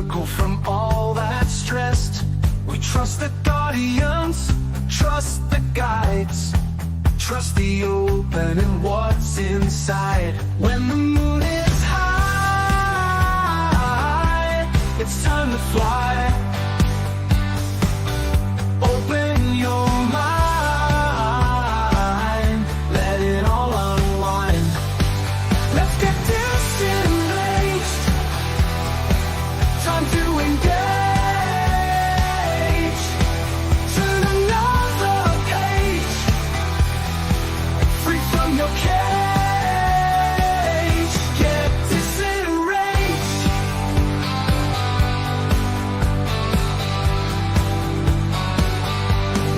miracle from all that stressed. We trust the guardians, trust the guides, trust the open and what's inside. When the moon is high, it's time to fly. Open your mind, let it all unwind. Let's get disengaged, time to engage. Turn another page, free from your cage. Get disenraged.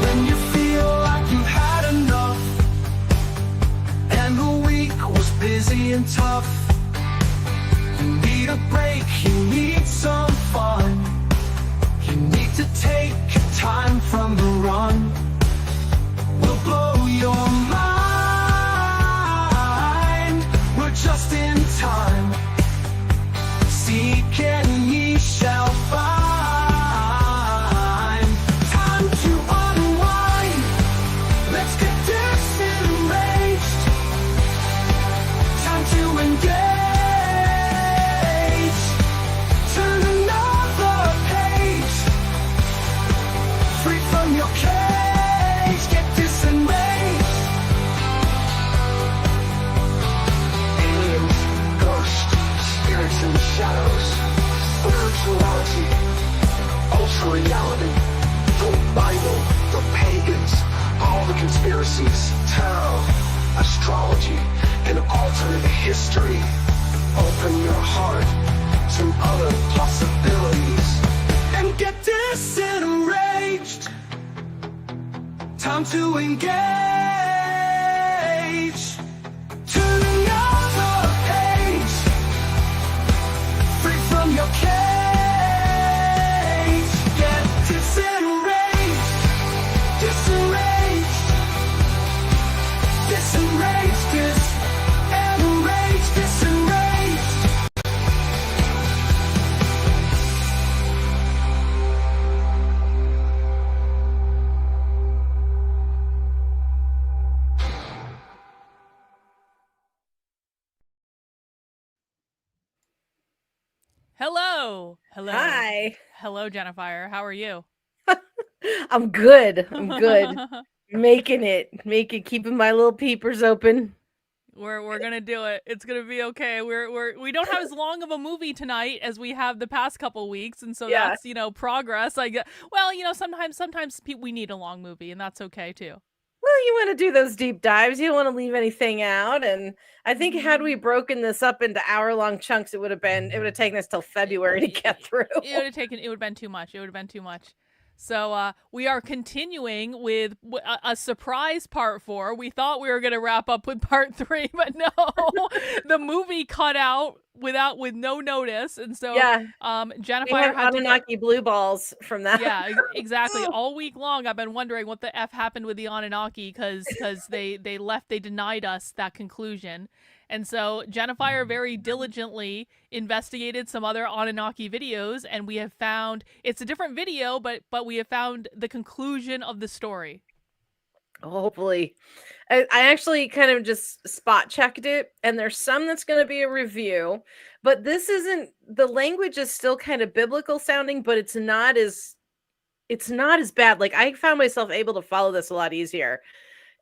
When you feel like you've had enough and the week was busy and tough, you need a break, you need some fun. You need to take time from the run. We'll blow your mind. We're just in time. Seek and ye shall find. Time to unwind. Let's get disenraged. Time to engage. Turn another page, free from your cage. Get disenraged. Aliens, ghosts, spirits in the shadows, spirituality, ultra reality, the Bible, the pagans, all the conspiracies, tarot, astrology, and alternate history. Open your heart to other possibilities and get disenraged. Time to engage. Turn another page, free from your cage. Get disenraged, disenraged, disenraged, disenraged, disenraged. Hello. Hi. Hello, Jennifer. How are you? I'm good. Making it, keeping my little peepers open. We're gonna do it. It's gonna be okay. We don't have as long of a movie tonight as we have the past couple weeks, and so Yeah. that's progress. I get. Well, sometimes we need a long movie, and that's okay too. Well, you want to do those deep dives. You don't want to leave anything out. And I think had we broken this up into hour-long chunks, it would have taken us till February to get through. It would have been too much. So we are continuing with a surprise part 4. We thought we were going to wrap up with part 3, but no, the movie cut out with no notice, and so Jennifer we have had Anunnaki blue balls from that. Yeah, exactly. All week long, I've been wondering what the F happened with the Anunnaki because they denied us that conclusion. And so Jennifer very diligently investigated some other Anunnaki videos, and we have found it's a different video, but we have found the conclusion of the story. Hopefully. I actually kind of just spot checked it, and there's some that's going to be a review, but this isn't, the language is still kind of biblical sounding, but it's not as bad. Like, I found myself able to follow this a lot easier.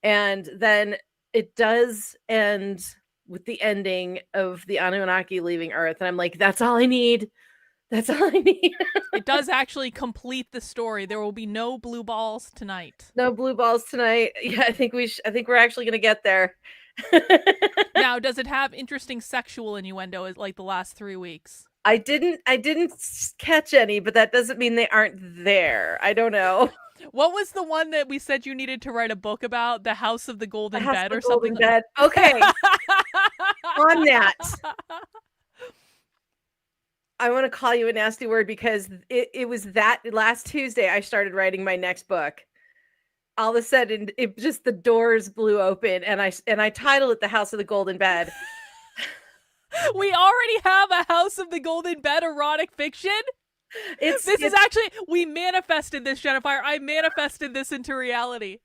And then it does end with the ending of the Anunnaki leaving Earth, and I'm like, that's all I need. That's all I need. It does actually complete the story. There will be no blue balls tonight. No blue balls tonight. Yeah, I think we're actually going to get there. Now, does it have interesting sexual innuendo like the last 3 weeks? I didn't catch any, but that doesn't mean they aren't there. I don't know. What was the one that we said you needed to write a book about? The House of the Golden Bed or Golden something? Bed. Okay. On that. I want to call you a nasty word because it was that last Tuesday I started writing my next book. All of a sudden, the doors blew open, and I titled it "The House of the Golden Bed." We already have a House of the Golden Bed erotic fiction? This is actually, we manifested this, Jennifer. I manifested this into reality.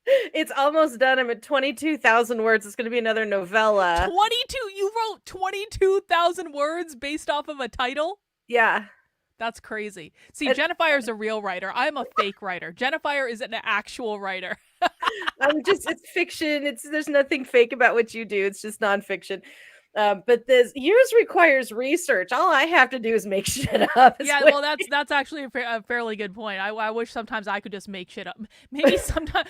It's almost done. I'm at 22,000 words. It's going to be another novella. 22? You wrote 22,000 words based off of a title? Yeah. That's crazy. See, Jennifer is a real writer. I'm a fake writer. Jennifer is an actual writer. It's fiction. There's nothing fake about what you do. It's just nonfiction. But yours requires research. All I have to do is make shit up. Yeah, well, that's actually a fairly good point. I wish sometimes I could just make shit up. Maybe sometimes,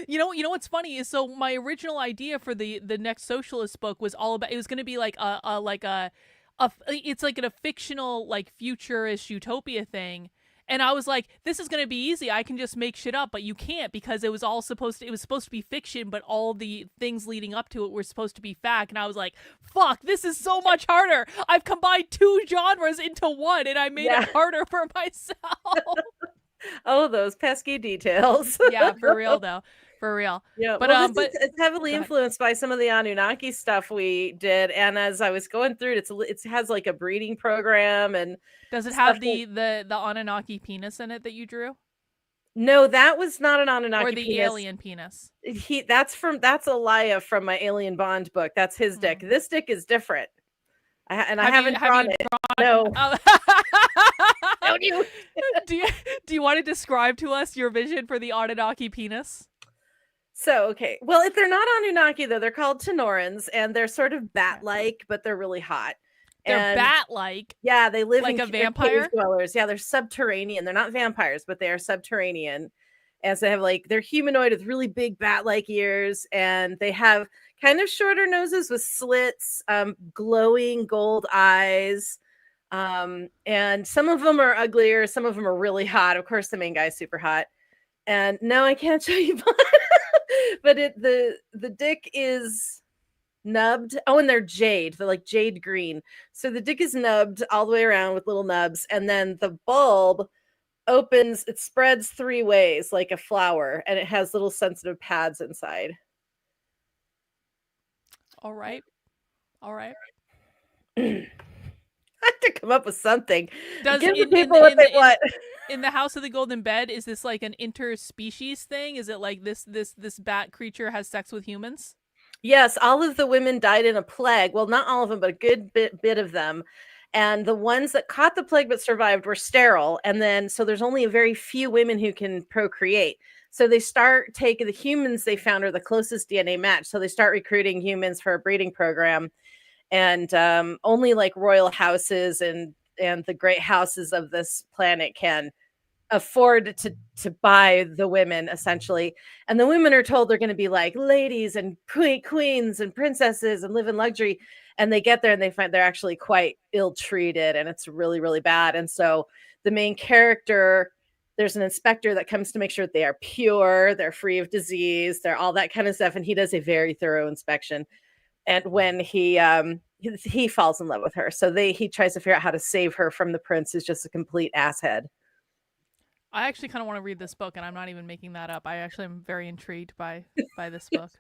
you know what's funny is, so my original idea for the next socialist book was all about, it was going to be like it's like a fictional, like, futurish utopia thing. And I was like, this is going to be easy. I can just make shit up, but you can't, because it was supposed to be fiction, but all the things leading up to it were supposed to be fact. And I was like, fuck, this is so much harder. I've combined 2 genres into one, and I made it harder for myself. Oh, those pesky details. Yeah, for real though. For real. Yeah, but it's heavily influenced by some of the Anunnaki stuff we did, and as I was going through it, it has like a breeding program. And does it have the Anunnaki penis in it that you drew? No, that was not an Anunnaki or the penis. alien penis. That's Elia from my Alien Bond book. That's his dick. This dick is different. I haven't drawn it. No. Oh. Don't you? Do you want to describe to us your vision for the Anunnaki penis? So, okay. Well, if they're not Anunnaki, though, they're called Tenorans, and they're sort of bat-like, but they're really hot. They're bat-like? Yeah, they live like in a vampire? cave dwellers. Yeah, they're subterranean. They're not vampires, but they are subterranean. And so they have they're humanoid with really big bat-like ears, and they have kind of shorter noses with slits, glowing gold eyes. And some of them are uglier, some of them are really hot. Of course, the main guy's super hot. And no, I can't show you, but the dick is nubbed. Oh, and they're jade. They're like jade green. So the dick is nubbed all the way around with little nubs, and then the bulb opens, it spreads 3 ways like a flower, and it has little sensitive pads inside. All right. I have to come up with something. Does give the people what they want. In the House of the Golden Bed, is this like an interspecies thing? Is it like this bat creature has sex with humans? Yes, all of the women died in a plague. Well, not all of them, but a good bit of them. And the ones that caught the plague but survived were sterile. And then, so there's only a very few women who can procreate. So they start taking the humans they found are the closest DNA match. So they start recruiting humans for a breeding program. And only like royal houses and the great houses of this planet can afford to buy the women, essentially. And the women are told they're going to be like ladies and queens and princesses and live in luxury. And they get there and they find they're actually quite ill-treated, and it's really, really bad. And so the main character, there's an inspector that comes to make sure that they are pure, they're free of disease, they're all that kind of stuff. And he does a very thorough inspection. And when he falls in love with her, so he tries to figure out how to save her from the prince, who's just a complete asshead. I actually kind of want to read this book, and I'm not even making that up. I actually am very intrigued by this book.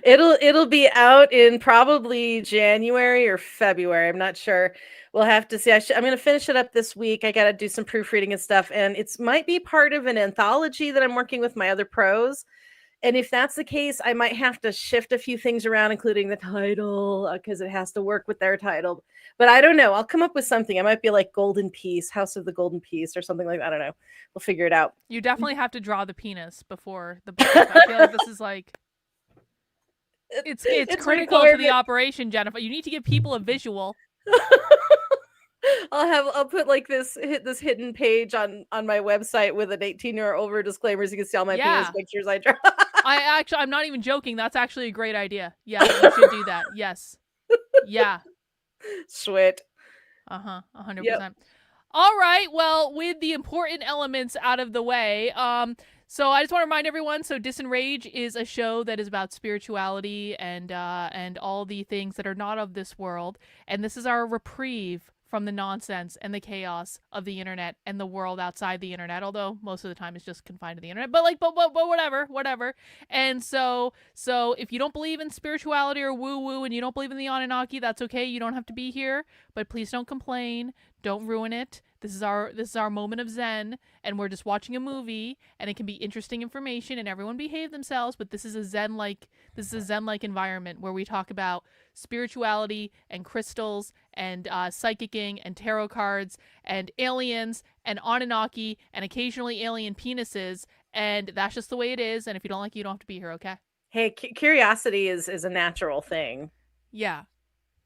It'll be out in probably January or February. I'm not sure. We'll have to see. I'm going to finish it up this week. I got to do some proofreading and stuff, and it might be part of an anthology that I'm working with my other pros. And if that's the case, I might have to shift a few things around, including the title, because it has to work with their title. But I don't know. I'll come up with something. I might be like Golden Peace, House of the Golden Peace, or something like that. I don't know. We'll figure it out. You definitely have to draw the penis before the book. I feel like this is like it's critical to the operation, Jennifer. You need to give people a visual. I'll put like this hidden page on my website with an 18-year over disclaimer, so you can see all my penis pictures I draw. I'm not even joking. That's actually a great idea. Yeah, you should do that. Yes. Yeah. Sweet. 100%. Yep. All right. Well, with the important elements out of the way, so I just want to remind everyone, so DISENRAGE is a show that is about spirituality and all the things that are not of this world, and this is our reprieve from the nonsense and the chaos of the internet and the world outside the internet, although most of the time it's just confined to the internet, but whatever. And so if you don't believe in spirituality or woo woo and you don't believe in the Anunnaki, that's okay. You don't have to be here, but please don't complain. Don't ruin it. This is our moment of zen, and we're just watching a movie, and it can be interesting information, and everyone behave themselves. But this is a zen-like environment where we talk about spirituality and crystals and psychicking and tarot cards and aliens and Anunnaki and occasionally alien penises, and that's just the way it is. And if you don't like it, you don't have to be here. Okay? Hey, curiosity is a natural thing. Yeah,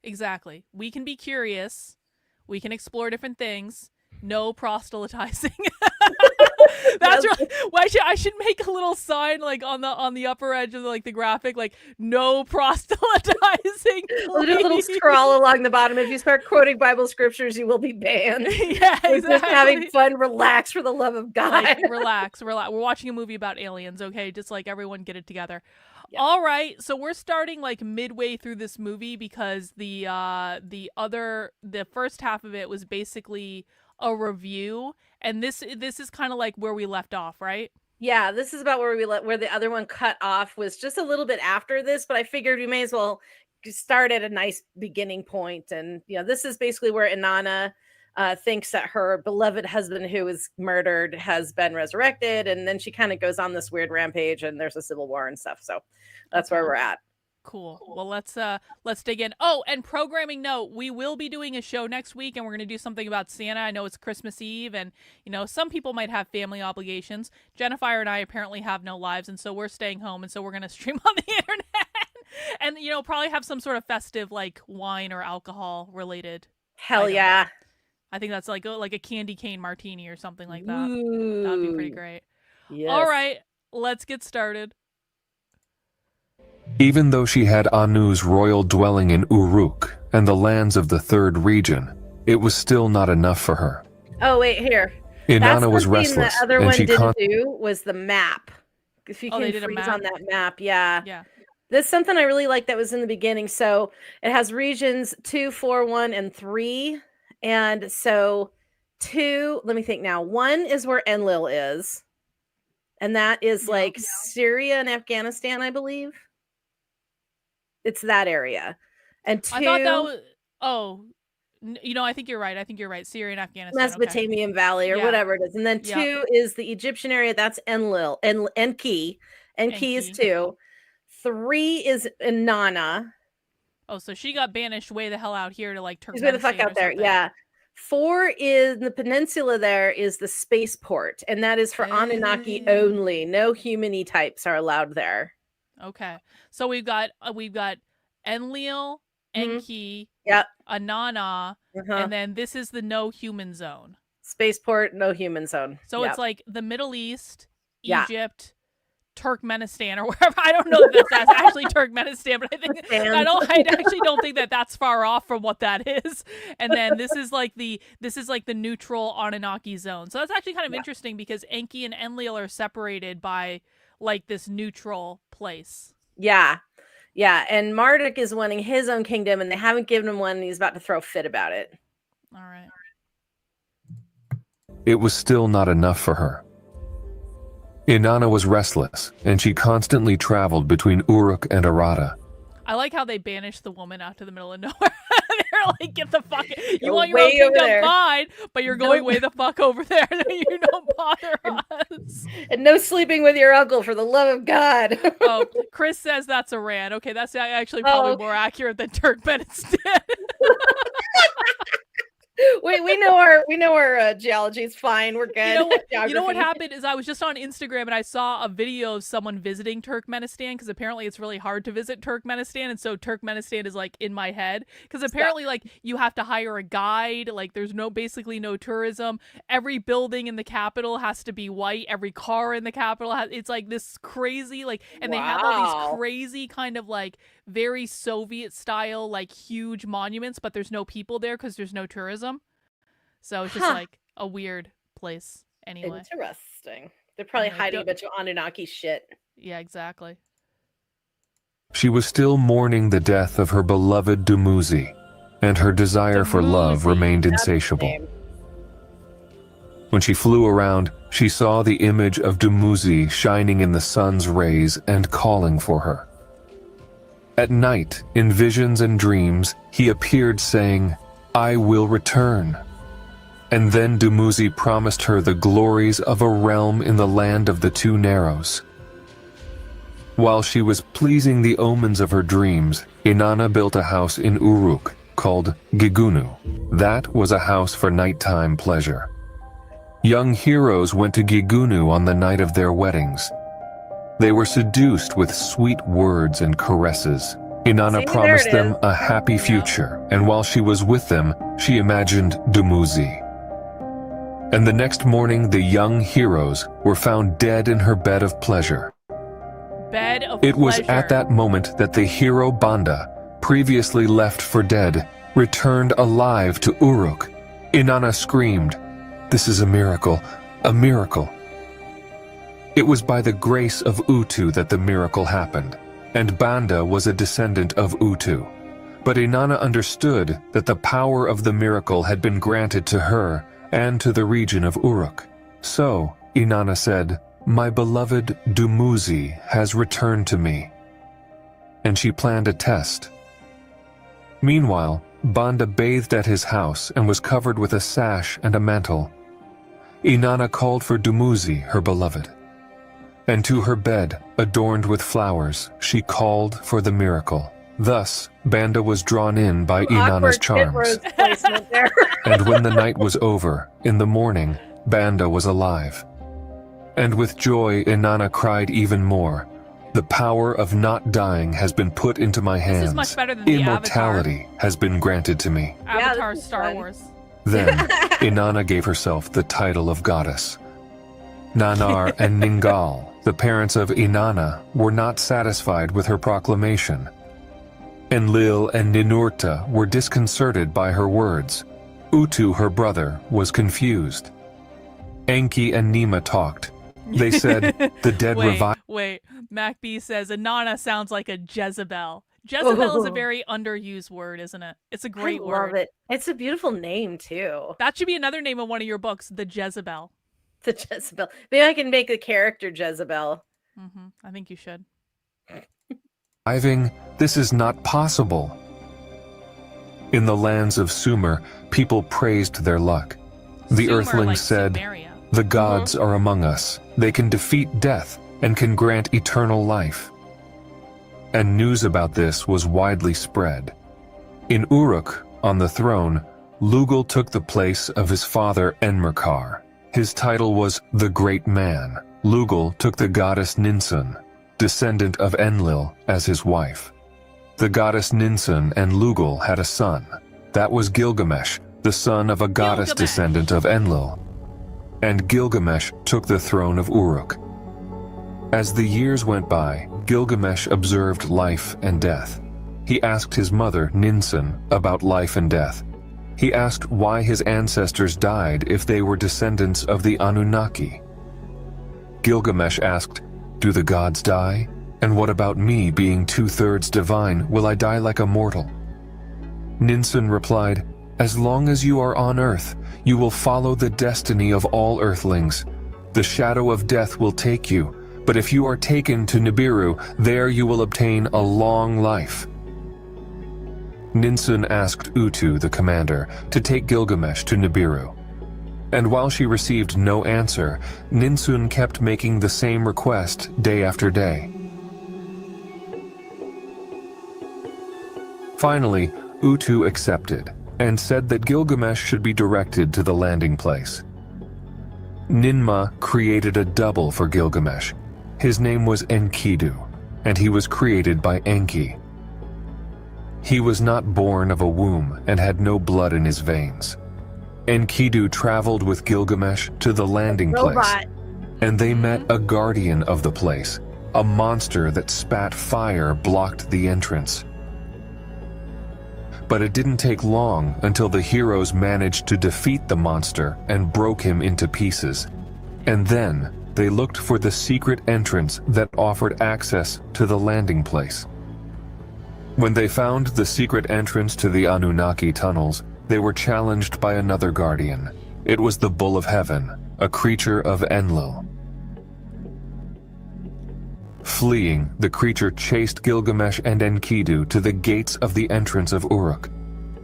exactly. We can be curious. We can explore different things. No proselytizing. That's right. Why I should make a little sign like on the upper edge of the graphic, like no proselytizing. A little scroll along the bottom. If you start quoting Bible scriptures, you will be banned. Yeah, exactly. We're just having fun. Relax, for the love of God. Like, relax. We're watching a movie about aliens. Okay, just like everyone get it together. Yeah. All right, so we're starting like midway through this movie because the first half of it was basically a review, and this is kind of like where we left off, right? Yeah, this is about where the other one cut off, was just a little bit after this, but I figured we may as well start at a nice beginning point. And this is basically where Inanna thinks that her beloved husband who was murdered has been resurrected, and then she kind of goes on this weird rampage, and there's a civil war and stuff. So that's where we're at. Cool. Well, let's dig in. Oh, and programming note, we will be doing a show next week, and we're going to do something about Santa. I know it's Christmas Eve, and some people might have family obligations. Jennifer and I apparently have no lives, and so we're staying home, and so we're going to stream on the internet and probably have some sort of festive like wine or alcohol related. Hell yeah. I think that's like a candy cane martini or something like that. Ooh. That'd be pretty great. Yes. All right, let's get started. Even though she had Anu's royal dwelling in Uruk and the lands of the third region, it was still not enough for her. Oh, wait, here. Inanna was restless, the other and one she didn't do was the map. If you can freeze on that map, yeah. This is something I really like that was in the beginning. So it has regions 2, 4, 1, and 3. And so 2, let me think now. 1 is where Enlil is. And that is Syria and Afghanistan, I believe. It's that area. And 2, I thought that was, I think you're right. Syria and Afghanistan. Mesopotamian Valley or whatever it is. And then 2 is the Egyptian area. That's Enlil. Enki. Enki is 2. 3 is Inanna. Oh, so she got banished way the hell out here to like Turkmenistan. She's way the fuck out there. Yeah. 4 is the peninsula. There is the spaceport, and that is for Anunnaki only. No human-y types are allowed there. Okay, so we've got Enlil, Enki, Inanna, and then this is the no human zone. Spaceport, no human zone. So it's like the Middle East, Egypt, Turkmenistan, or wherever. I don't know if that's actually Turkmenistan, but I actually don't think that that's far off from what that is. And then this is like the neutral Anunnaki zone. So that's actually kind of interesting because Enki and Enlil are separated by like this neutral place. Yeah. And Marduk is wanting his own kingdom, and they haven't given him one, and he's about to throw a fit about it. All right. It was still not enough for her. Inanna was restless, and she constantly traveled between Uruk and Arata. I like how they banished the woman out to the middle of nowhere. They're like, get the fuck. You want your own kingdom, fine, but you're going way the fuck over there. You don't bother us. And no sleeping with your uncle, for the love of God. Oh, Chris says that's Iran. Okay, that's actually probably more accurate than Turkmenistan. We know our geology is fine. We're good. You know what happened is I was just on Instagram and I saw a video of someone visiting Turkmenistan, because apparently it's really hard to visit Turkmenistan, and so Turkmenistan is like in my head, because apparently like you have to hire a guide, like there's basically no tourism. Every building in the capital has to be white. Every car in the capital it's like this crazy and they have all these crazy kind of like very Soviet style like huge monuments, but there's no people there because there's no tourism. So it's just like a weird place anyway. Interesting. They're probably hiding a bunch of Anunnaki shit. Yeah, exactly. She was still mourning the death of her beloved Dumuzi. and her desire for love Dumuzi. remained That's the insatiable. name. When she flew around, she saw the image of Dumuzi shining in the sun's rays and calling for her. At night, in visions and dreams, he appeared saying, "I will return." And then Dumuzi promised her the glories of a realm in the land of the Two Narrows. While she was pleasing the omens of her dreams, Inanna built a house in Uruk called Gigunu. That was a house for nighttime pleasure. Young heroes went to Gigunu on the night of their weddings. They were seduced with sweet words and caresses. Inanna See, promised there it them is. a happy future, and while she was with them, she imagined Dumuzi. And the next morning, the young heroes were found dead in her bed of pleasure. Bed of It was pleasure. at that moment that the hero Banda, previously left for dead, returned alive to Uruk. Inanna screamed, "This is a miracle, a miracle." It was by the grace of Utu that the miracle happened, and Banda was a descendant of Utu. But Inanna understood that the power of the miracle had been granted to her and to the region of Uruk. So, Inanna said, "My beloved Dumuzi has returned to me." And she planned a test. Meanwhile, Banda bathed at his house and was covered with a sash and a mantle. Inanna called for Dumuzi, her beloved. And to her bed, adorned with flowers, she called for the miracle. Thus, Banda was drawn in by Inanna's Awkward charms. Pit Rose placement there. And when the night was over, in the morning, Banda was alive. And with joy, Inanna cried even more. "The power of not dying has been put into my hands. This is much better than the Immortality has been granted to me." Avatar this is Star fun. Wars. Then, Inanna gave herself the title of goddess. Nanar and Ningal, the parents of Inanna, were not satisfied with her proclamation. Enlil and Ninurta were disconcerted by her words. Utu, her brother, was confused. Enki and Nima talked. They said, "The dead revive." Wait. Mac B says Inanna sounds like a Jezebel. Jezebel is a Oh. very underused word, isn't it? It's a great I word. love it. It's a beautiful name too. That should be another name of one of your books, The Jezebel. The Jezebel. Maybe I can make the character Jezebel. I think you should. Reviving, this is not possible. In the lands of Sumer, people praised their luck. The Sumer, earthlings like said, Sumeria. "The gods are among us. They can defeat death and can grant eternal life." And news about this was widely spread. In Uruk, on the throne, Lugal took the place of his father Enmerkar. His title was the Great Man. Lugal took the goddess Ninsun, descendant of Enlil, as his wife. The goddess Ninsun and Lugal had a son. That was Gilgamesh, the son of a goddess Gilgamesh. descendant of Enlil. And Gilgamesh took the throne of Uruk. As the years went by, Gilgamesh observed life and death. He asked his mother, Ninsun, about life and death. He asked why his ancestors died if they were descendants of the Anunnaki. Gilgamesh asked, "Do the gods die? And what about me being 2/3 divine? Will I die like a mortal?" Ninsun replied, "As long as you are on earth, you will follow the destiny of all earthlings. The shadow of death will take you, but if you are taken to Nibiru, there you will obtain a long life." Ninsun asked Utu, the commander, to take Gilgamesh to Nibiru. And while she received no answer, Ninsun kept making the same request day after day. Finally, Utu accepted and said that Gilgamesh should be directed to the landing place. Ninma created a double for Gilgamesh. His name was Enkidu, and he was created by Enki. He was not born of a womb and had no blood in his veins. Enkidu traveled with Gilgamesh to the landing place, Robot. and they met a guardian of the place. A monster that spat fire blocked the entrance. But it didn't take long until the heroes managed to defeat the monster and broke him into pieces. And then they looked for the secret entrance that offered access to the landing place. When they found the secret entrance to the Anunnaki tunnels, they were challenged by another guardian. It was the Bull of Heaven, a creature of Enlil. Fleeing, the creature chased Gilgamesh and Enkidu to the gates of the entrance of Uruk.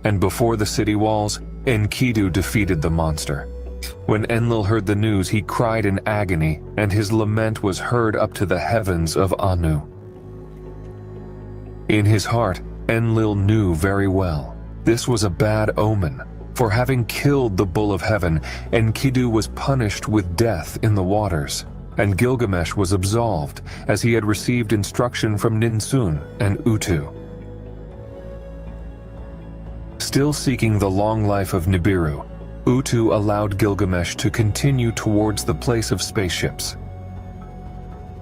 And before the city walls, Enkidu defeated the monster. When Enlil heard the news, he cried in agony, and his lament was heard up to the heavens of Anu. In his heart, Enlil knew very well this was a bad omen. For having killed the Bull of Heaven, Enkidu was punished with death in the waters, and Gilgamesh was absolved, as he had received instruction from Ninsun and Utu. Still seeking the long life of Nibiru, Utu allowed Gilgamesh to continue towards the place of spaceships.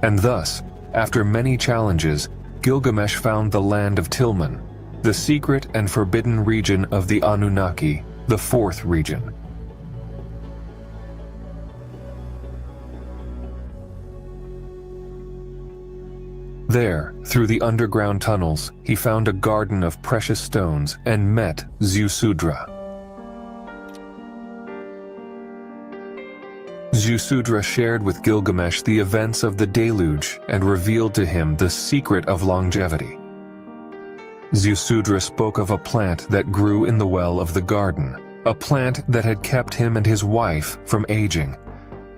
And thus, after many challenges, Gilgamesh found the land of Tilman, the secret and forbidden region of the Anunnaki, the fourth region. There, through the underground tunnels, he found a garden of precious stones and met Ziusudra. Ziusudra shared with Gilgamesh the events of the deluge and revealed to him the secret of longevity. Ziusudra spoke of a plant that grew in the well of the garden, a plant that had kept him and his wife from aging.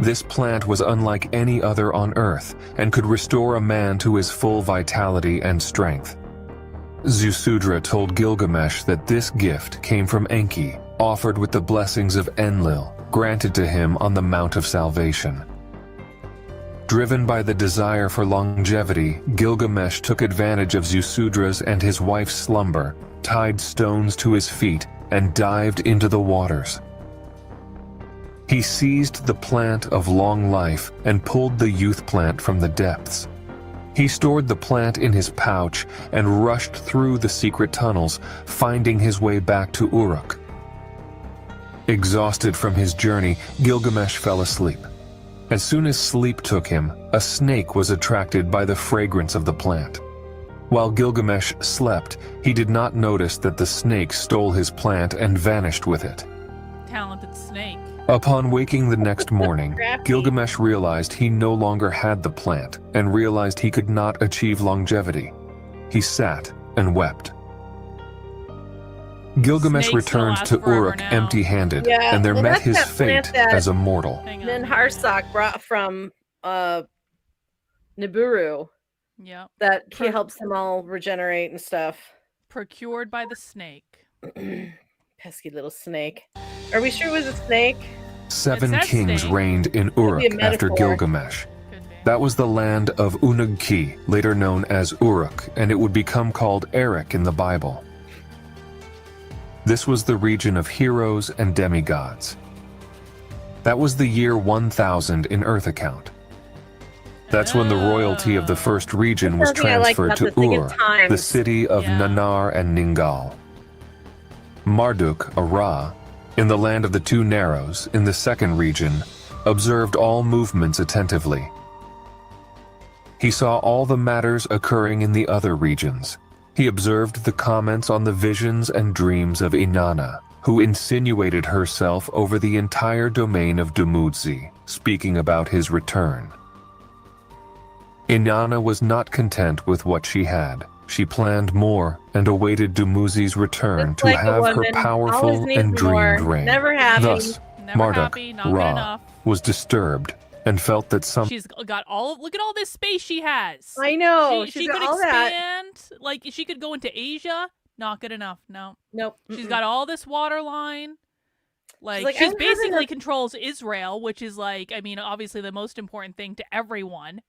This plant was unlike any other on Earth and could restore a man to his full vitality and strength. Ziusudra told Gilgamesh that this gift came from Enki, offered with the blessings of Enlil, granted to him on the Mount of Salvation. Driven by the desire for longevity, Gilgamesh took advantage of Ziusudra's and his wife's slumber, tied stones to his feet, and dived into the waters. He seized the plant of long life and pulled the youth plant from the depths. He stored the plant in his pouch and rushed through the secret tunnels, finding his way back to Uruk. Exhausted from his journey, Gilgamesh fell asleep. As soon as sleep took him, a snake was attracted by the fragrance of the plant. While Gilgamesh slept, he did not notice that the snake stole his plant and vanished with it. Talented snake. Upon waking the next morning, Crafty. Gilgamesh realized he no longer had the plant and realized he could not achieve longevity. He sat and wept. Gilgamesh Snakes returned don't to last forever Uruk now. empty-handed, Yeah, and there well, met that's his that plant fate that- as a mortal. Hang on. Then Harsak brought from Nibiru Yep. that he helps them all regenerate and stuff. Procured by the snake. Pesky little snake. Are we sure it was a snake? 7 It says kings snake. reigned in be a Uruk after metaphor. Gilgamesh. Could be. That was the land of Unug-Ki, later known as Uruk, and it would become called Erech in the Bible. This was the region of heroes and demigods. That was the year 1000 in Earth account. That's when the royalty of the first region was Something I like transferred about to this thing in Ur, times. the city of Yeah. Nanar and Ningal. Marduk, a Ra, in the land of the Two Narrows, in the second region, observed all movements attentively. He saw all the matters occurring in the other regions. He observed the comments on the visions and dreams of Inanna, who insinuated herself over the entire domain of Dumudzi, speaking about his return. Inanna was not content with what she had. She planned more and awaited Dumuzi's return It's to like a have her woman, always powerful needs and more, dreamed reign. never happy. Thus, Never Marduk, happy, not good Ra, enough. was disturbed and felt that some She's got all. Look at all this space she has. I know. she She's could got all that. expand. Like she could go into Asia. Not good enough. No. Nope. She's got all this water line. Like, like, she's I'm having basically a- controls Israel, which is like, I mean, obviously the most important thing to everyone.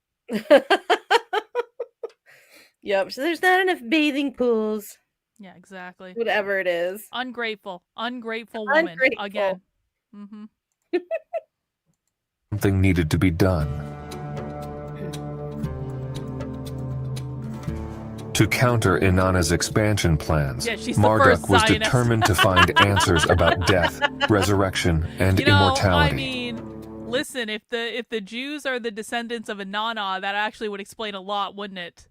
Yep. So there's not enough bathing pools. Yeah, exactly. Whatever it is. Ungrateful woman Ungrateful. again. Mm-hmm. something needed to be done. To counter Inanna's expansion plans, Yeah, she's the Marduk first was Zionist. determined to find answers about death, resurrection, and You know, immortality. I mean, listen, if the Jews are the descendants of Inanna, that actually would explain a lot, wouldn't it?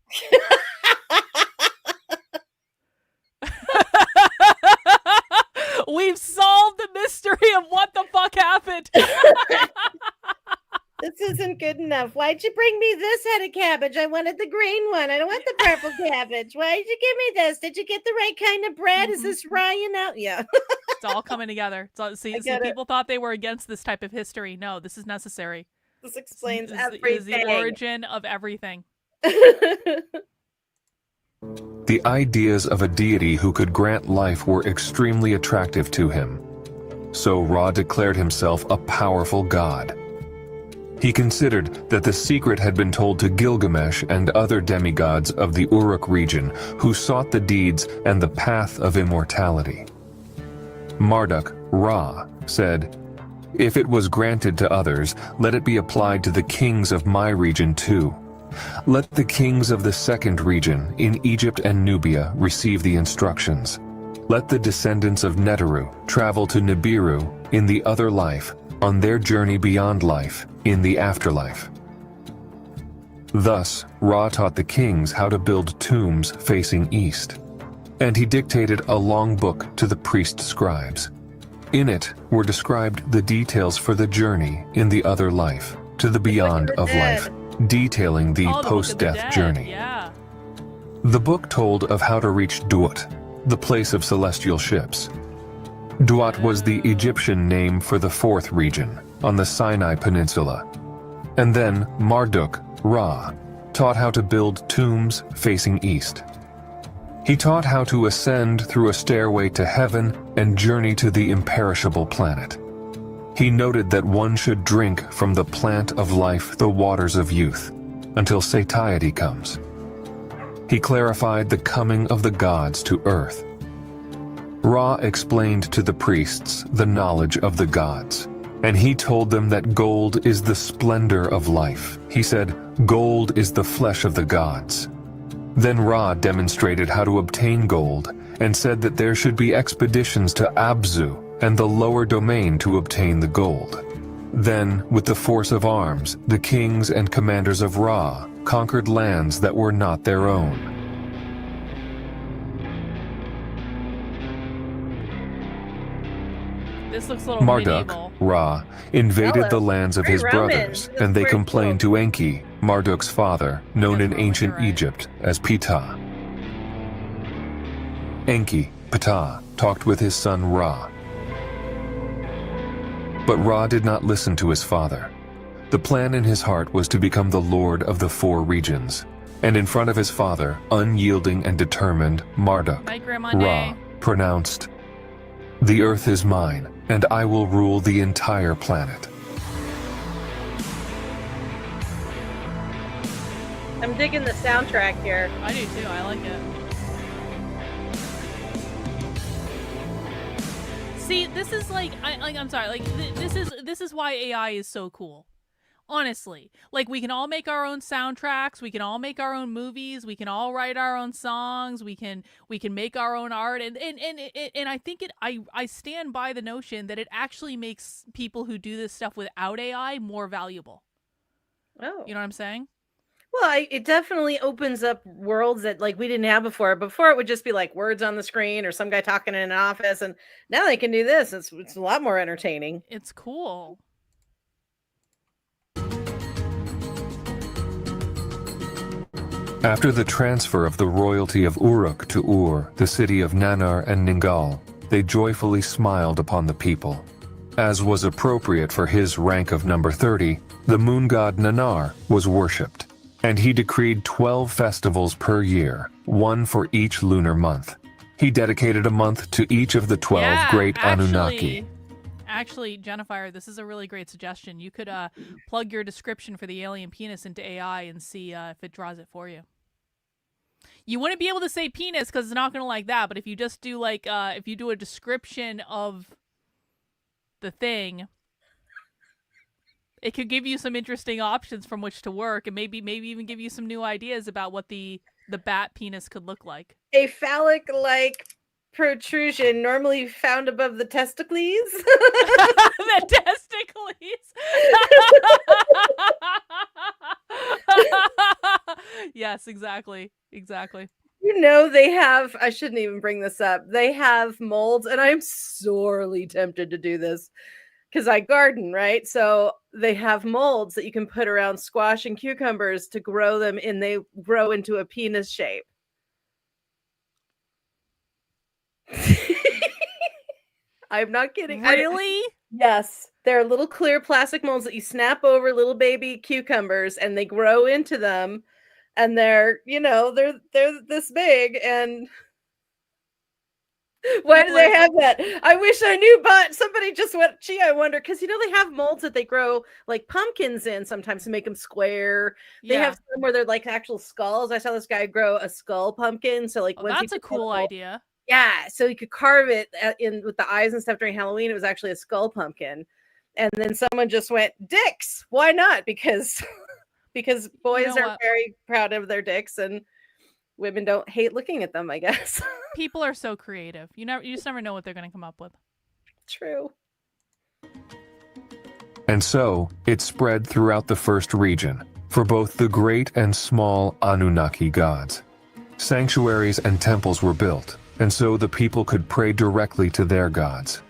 We've solved the mystery of what the fuck happened. This isn't good enough. Why'd you bring me this head of cabbage? I wanted the green one. I don't want the purple cabbage. Why'd you give me this? Did you get the right kind of bread? Is this Ryan out? Yeah. It's all coming together. It's all, see, people thought they were against this type of history. No, this is necessary. This explains It everything. is the origin of everything. The ideas of a deity who could grant life were extremely attractive to him. So Ra declared himself a powerful god. He considered that the secret had been told to Gilgamesh and other demigods of the Uruk region who sought the deeds and the path of immortality. Marduk, Ra, said, "If it was granted to others, let it be applied to the kings of my region too. Let the kings of the second region in Egypt and Nubia receive the instructions. Let the descendants of Neteru travel to Nibiru in the other life, on their journey beyond life, in the afterlife." Thus, Ra taught the kings how to build tombs facing east. And he dictated a long book to the priest scribes. In it were described the details for the journey in the other life, to the beyond of life, detailing the Oh, the Book of the post-death Dead, journey. Yeah. The book told of how to reach Duat, the place of celestial ships. Duat was the Egyptian name for the fourth region, on the Sinai Peninsula. And then Marduk, Ra, taught how to build tombs facing east. He taught how to ascend through a stairway to heaven and journey to the imperishable planet. He noted that one should drink from the plant of life the waters of youth, until satiety comes. He clarified the coming of the gods to earth. Ra explained to the priests the knowledge of the gods, and he told them that gold is the splendor of life. He said, "Gold is the flesh of the gods." Then Ra demonstrated how to obtain gold and said that there should be expeditions to Abzu and the lower domain to obtain the gold. Then, with the force of arms, the kings and commanders of Ra conquered lands that were not their own. This looks a little Marduk, medieval. Ra, invaded the Hello. lands of Very his Roman. brothers, That's and they very complained to Enki, Marduk's father, known That's in Roman, ancient you're right. Egypt as Ptah. Enki, Ptah, talked with his son Ra. But Ra did not listen to his father. The plan in his heart was to become the lord of the four regions. And in front of his father, unyielding and determined, Marduk, Night, Grandma Ra, Nay. pronounced, "The earth is mine, and I will rule the entire planet." I'm digging the soundtrack here. I do too. I like it. See, this is like I'm sorry. Like this is why AI is so cool. Honestly, like we can all make our own soundtracks, we can all make our own movies, we can all write our own songs, we can make our own art, and I think I stand by the notion that it actually makes people who do this stuff without AI more valuable. Oh. You know what I'm saying? Well, it definitely opens up worlds that like we didn't have before. Before it would just be like words on the screen or some guy talking in an office, and now they can do this. It's a lot more entertaining. It's cool. After the transfer of the royalty of Uruk to Ur, the city of Nannar and Ningal, they joyfully smiled upon the people. As was appropriate for his rank of number 30, the moon god Nannar was worshipped, and he decreed 12 festivals per year, one for each lunar month. He dedicated a month to each of the 12 great Anunnaki. Actually, Jennifer, this is a really great suggestion. You could plug your description for the alien penis into AI and see if it draws it for you. You wouldn't be able to say penis because it's not going to like that, but if you just do like, if you do a description of the thing, it could give you some interesting options from which to work, and maybe even give you some new ideas about what the bat penis could look like. A phallic-like protrusion normally found above the testicles. The testicles. Yes, exactly. You know, they have, I shouldn't even bring this up. They have molds, and I'm sorely tempted to do this because I garden, right? So they have molds that you can put around squash and cucumbers to grow them, and they grow into a penis shape. I'm not kidding. Really? Yes. They're little clear plastic molds that you snap over little baby cucumbers, and they grow into them. And they're, you know, they're this big, and why do they have that? I wish I knew, but somebody just went, gee, I wonder, because you know they have molds that they grow like pumpkins in sometimes to make them square. They have some where they're like actual skulls. I saw this guy grow a skull pumpkin, so like that's a cool idea. Yeah, so you could carve it in with the eyes and stuff during Halloween. It was actually a skull pumpkin, and then someone just went, dicks. Why not? Because boys are very proud of their dicks, and women don't hate looking at them, I guess. People are so creative. You just never know what they're going to come up with. True. And so, it spread throughout the first region, for both the great and small Anunnaki gods. Sanctuaries and temples were built, and so the people could pray directly to their gods.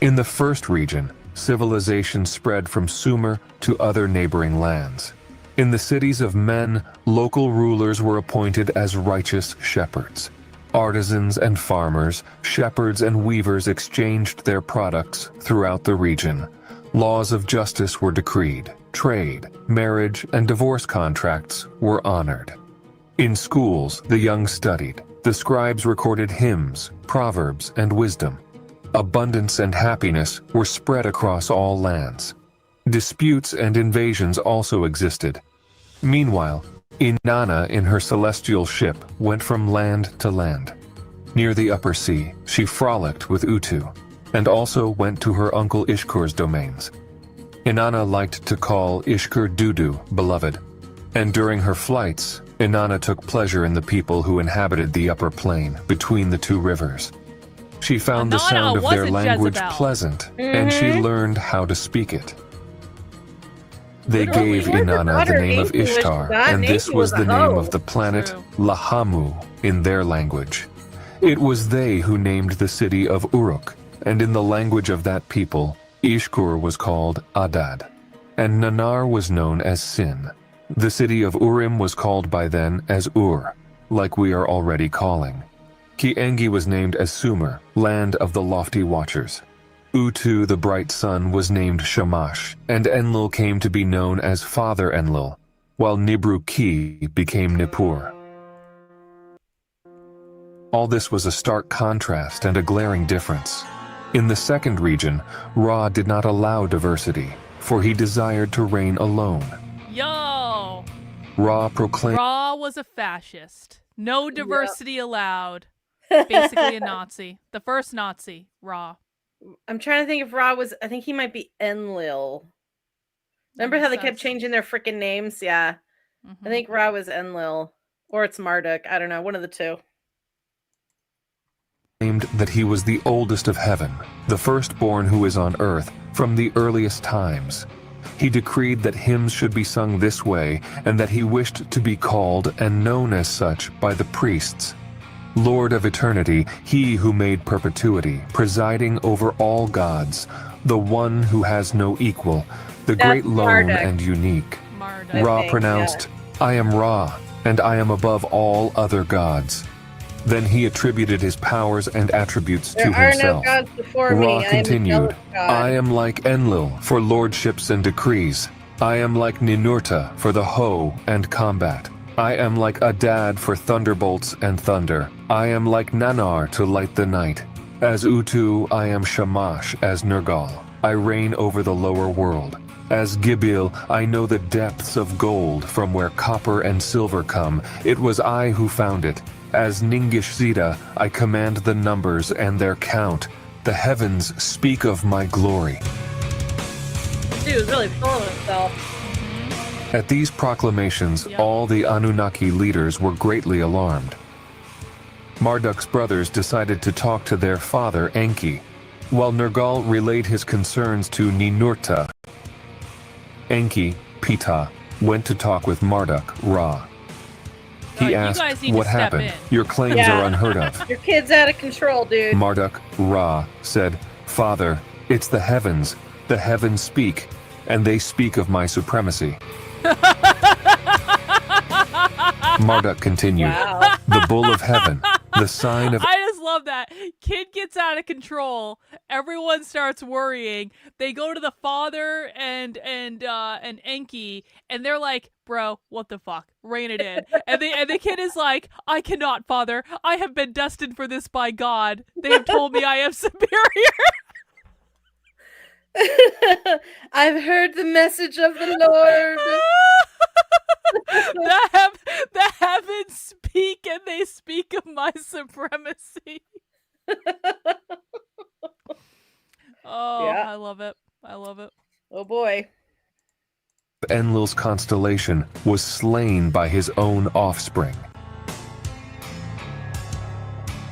In the first region, civilization spread from Sumer to other neighboring lands. In the cities of men, local rulers were appointed as righteous shepherds. Artisans and farmers, shepherds and weavers exchanged their products throughout the region. Laws of justice were decreed. Trade, marriage, and divorce contracts were honored. In schools, the young studied. The scribes recorded hymns, proverbs, and wisdom. Abundance and happiness were spread across all lands. Disputes and invasions also existed. Meanwhile, Inanna in her celestial ship went from land to land. Near the upper sea, she frolicked with Utu, and also went to her uncle Ishkur's domains. Inanna liked to call Ishkur Dudu, beloved, and during her flights, Inanna took pleasure in the people who inhabited the upper plain between the two rivers. She found the sound of their language pleasant, and she learned how to speak it. They gave Inanna the name of Ishtar, and this was the name of the planet Lahamu in their language. It was they who named the city of Uruk, and in the language of that people, Ishkur was called Adad, and Nanar was known as Sin. The city of Urim was called by then as Ur, like we are already calling. Ki-Engi was named as Sumer, land of the lofty watchers. Utu, the bright sun, was named Shamash, and Enlil came to be known as Father Enlil, while Nibru-Ki became Nippur. All this was a stark contrast and a glaring difference. In the second region, Ra did not allow diversity, for he desired to reign alone. Yo! Ra proclaimed Ra was a fascist. No diversity allowed. Basically a Nazi. The first Nazi, Ra. I'm trying to think if Ra was, I think he might be Enlil. Remember how they kept changing their freaking names? Yeah. I think Ra was Enlil. Or it's Marduk. I don't know. One of the two. Claimed that he was the oldest of heaven, the firstborn who is on earth from the earliest times. He decreed that hymns should be sung this way, and that he wished to be called and known as such by the priests. Lord of eternity, he who made perpetuity, presiding over all gods, the one who has no equal, the great lone and unique. Ra pronounced, I am Ra, and I am above all other gods. Then he attributed his powers and attributes to himself. No gods before Ra me. continued, I am like Enlil for lordships and decrees. I am like Ninurta for the hoe and combat. I am like Adad for thunderbolts and thunder. I am like Nanar to light the night. As Utu, I am Shamash as Nergal. I reign over the lower world. As Gibil, I know the depths of gold from where copper and silver come. It was I who found it. As Ningishzida, I command the numbers and their count. The heavens speak of my glory. Dude was really full of himself. At these proclamations, all the Anunnaki leaders were greatly alarmed. Marduk's brothers decided to talk to their father, Enki, while Nergal relayed his concerns to Ninurta. Enki, Ptah, went to talk with Marduk, Ra. He you asked, guys need to "What step happened? in." Your claims Yeah. are unheard of." Your kid's out of control, dude. Marduk, Ra, said, "Father, it's the heavens. The heavens speak, and they speak of my supremacy." Marduk continued, Wow. "The bull of heaven, the sign of..." I just love that. Kid gets out of control. Everyone starts worrying. They go to the father and Enki, and they're like, "Bro, what the fuck? Rein it in." And the kid is like, "I cannot, father. I have been destined for this by God. They have told me I am superior." I've heard the message of the Lord. The heavens speak, and they speak of my supremacy. Oh, Yeah. I love it. I love it. Oh boy. Enlil's constellation was slain by his own offspring.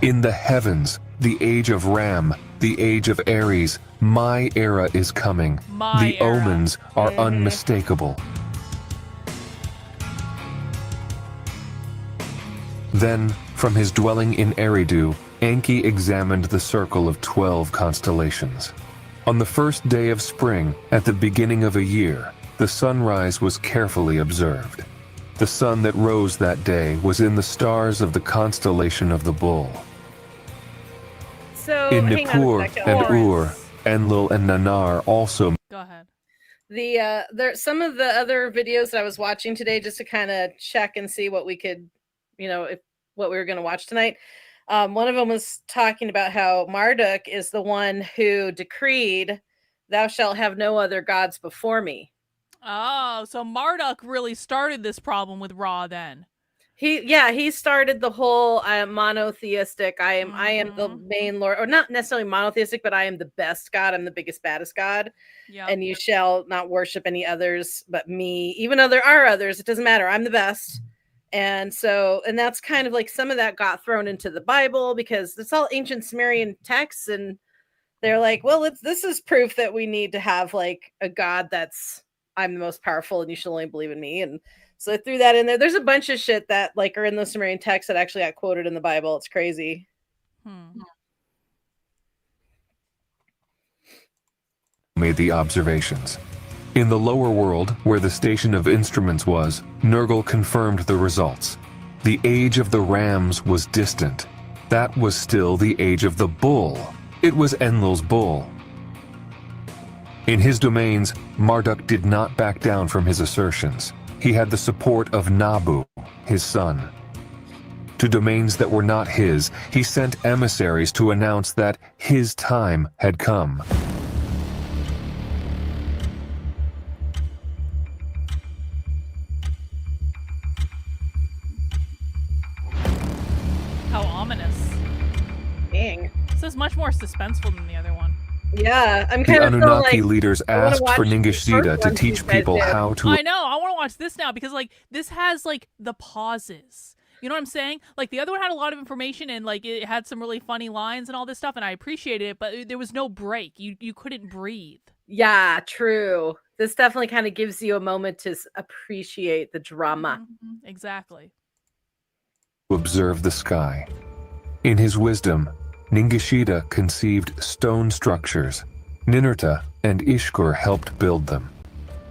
In the heavens, the age of Ram, the age of Aries, my era is coming. My The era. omens are unmistakable. Then, from his dwelling in Eridu, Enki examined the circle of 12 constellations. On the first day of spring, at the beginning of a year, the sunrise was carefully observed. The sun that rose that day was in the stars of the constellation of the Bull. So In hang on a Nippur second. and Lawrence. Ur, Enlil and Nannar also Go ahead. There some of the other videos that I was watching today just to kind of check and see what we could, what we were going to watch tonight. One of them was talking about how Marduk is the one who decreed, "Thou shalt have no other gods before me." Oh, so Marduk really started this problem with Ra then. He started the whole monotheistic. I am the Mhm. main lord, or not necessarily monotheistic, but I am the best god. I'm the biggest, baddest god, Yeah. and you shall not worship any others but me. Even though there are others, it doesn't matter. I'm the best. And that's kind of like some of that got thrown into the Bible because it's all ancient Sumerian texts, and they're like, well, this is proof that we need to have like a god that's, I'm the most powerful and you should only believe in me. And so I threw that in there. There's a bunch of shit that like are in the Sumerian texts that actually got quoted in the Bible. It's crazy. made the observations. In the lower world, where the station of instruments was, Nergal confirmed the results. The age of the rams was distant. That was still the age of the bull. It was Enlil's bull. In his domains, Marduk did not back down from his assertions. He had the support of Nabu, his son. To domains that were not his, he sent emissaries to announce that his time had come. How ominous. Dang. This is much more suspenseful than the other one. Yeah, I'm The kind of Anunnaki like, leaders I wanna asked for watch the Ningishzida first to one teach you guys people did. how to I know. I want to watch this now because like this has like the pauses. You know what I'm saying? Like the other one had a lot of information and like it had some really funny lines and all this stuff, and I appreciated it, but there was no break. You couldn't breathe. Yeah, true. This definitely kind of gives you a moment to appreciate the drama. Exactly. observe the sky. In his wisdom, Ningishzida conceived stone structures. Ninurta and Ishkur helped build them.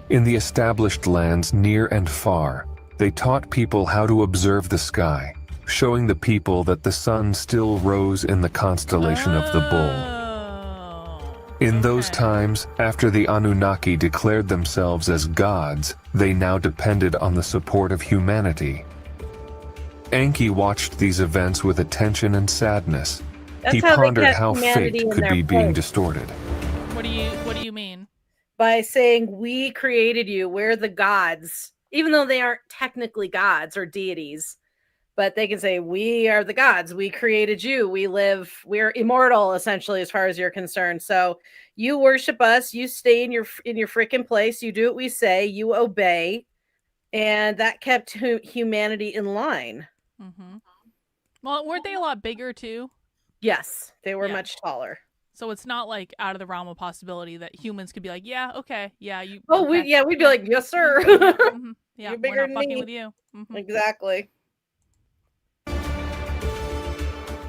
In the established lands near and far, they taught people how to observe the sky, showing the people that the sun still rose in the constellation of the bull. In those times, after the Anunnaki declared themselves as gods, they now depended on the support of humanity. Enki watched these events with attention and sadness. That's He how they pondered kept how humanity fate in could their be being place. distorted. What do you mean? By saying we created you, we're the gods, even though they aren't technically gods or deities, but they can say we are the gods, we created you, we're immortal essentially as far as you're concerned. So you worship us, you stay in your freaking place, you do what we say, you obey, and that kept humanity in line. Well, weren't they a lot bigger too? Yes, they were Yeah. much taller. So it's not like out of the realm of possibility that humans could be like, yeah, okay, yeah, you. Oh, okay. we'd be like, yes, sir. Mhm. Yeah, You're we're bigger not than fucking me. with you. Mhm. Exactly.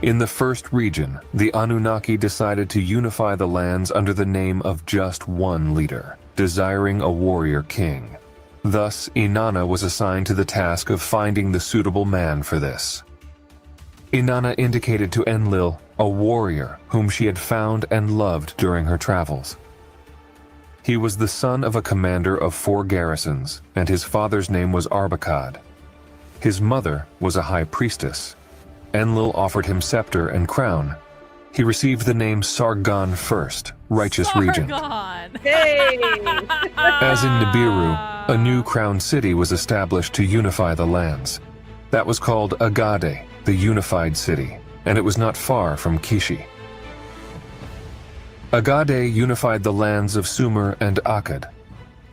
In the first region, the Anunnaki decided to unify the lands under the name of just one leader, desiring a warrior king. Thus, Inanna was assigned to the task of finding the suitable man for this. Inanna indicated to Enlil a warrior whom she had found and loved during her travels. He was the son of a commander of 4 garrisons, and his father's name was Agade. His mother was a high priestess. Enlil offered him scepter and crown. He received the name Sargon first, righteous regent. Sargon! Hey! As in Nibiru, a new crown city was established to unify the lands. That was called Agade, the unified city, and it was not far from Kishi. Agade unified the lands of Sumer and Akkad.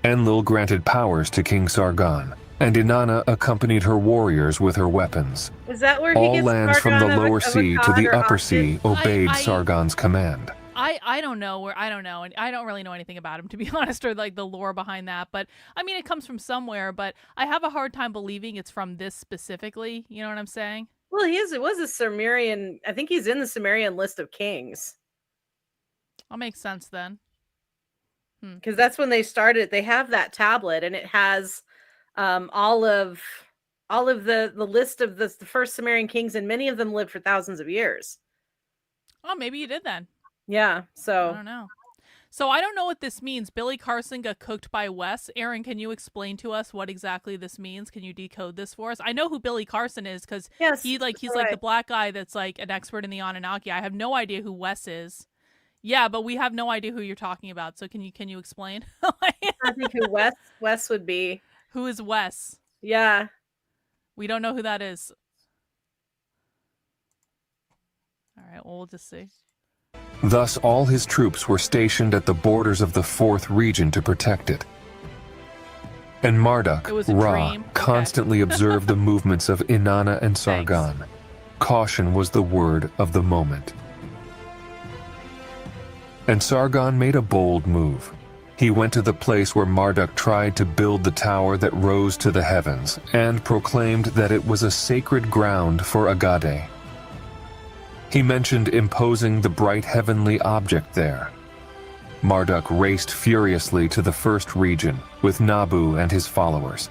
Enlil granted powers to King Sargon, and Inanna accompanied her warriors with her weapons. Is that where he All gets lands from the Sargon of lower sea to Akkad the or upper Akkad? sea obeyed I- Sargon's command. I don't know where I don't know, and I don't really know anything about him, to be honest, or like the lore behind that. But I mean, it comes from somewhere. But I have a hard time believing it's from this specifically. You know what I'm saying? Well, it was a Sumerian. I think he's in the Sumerian list of kings That makes sense then. because that's when they started. They have that tablet, and it has all of the list of the first Sumerian kings, and many of them lived for thousands of years. Oh, maybe you did then. Yeah. I So don't know. So I don't know what this means. Billy Carson got cooked by Wes. Aaron, can you explain to us what exactly this means? Can you decode this for us? I know who Billy Carson is because yes, he's like right. the black guy that's like an expert in the Anunnaki. I have no idea who Wes is. Yeah, but we have no idea who you're talking about. So can you explain? I think who Wes would be. Who is Wes? Yeah. We don't know who that is. All right, well, we'll just see. Thus, all his troops were stationed at the borders of the 4th region to protect it. And Marduk, It was a Ra, dream? Okay. constantly observed the movements of Inanna and Sargon. Caution was the word of the moment. And Sargon made a bold move. He went to the place where Marduk tried to build the tower that rose to the heavens, and proclaimed that it was a sacred ground for Agade. He mentioned imposing the bright heavenly object there. Marduk raced furiously to the 1st region with Nabu and his followers.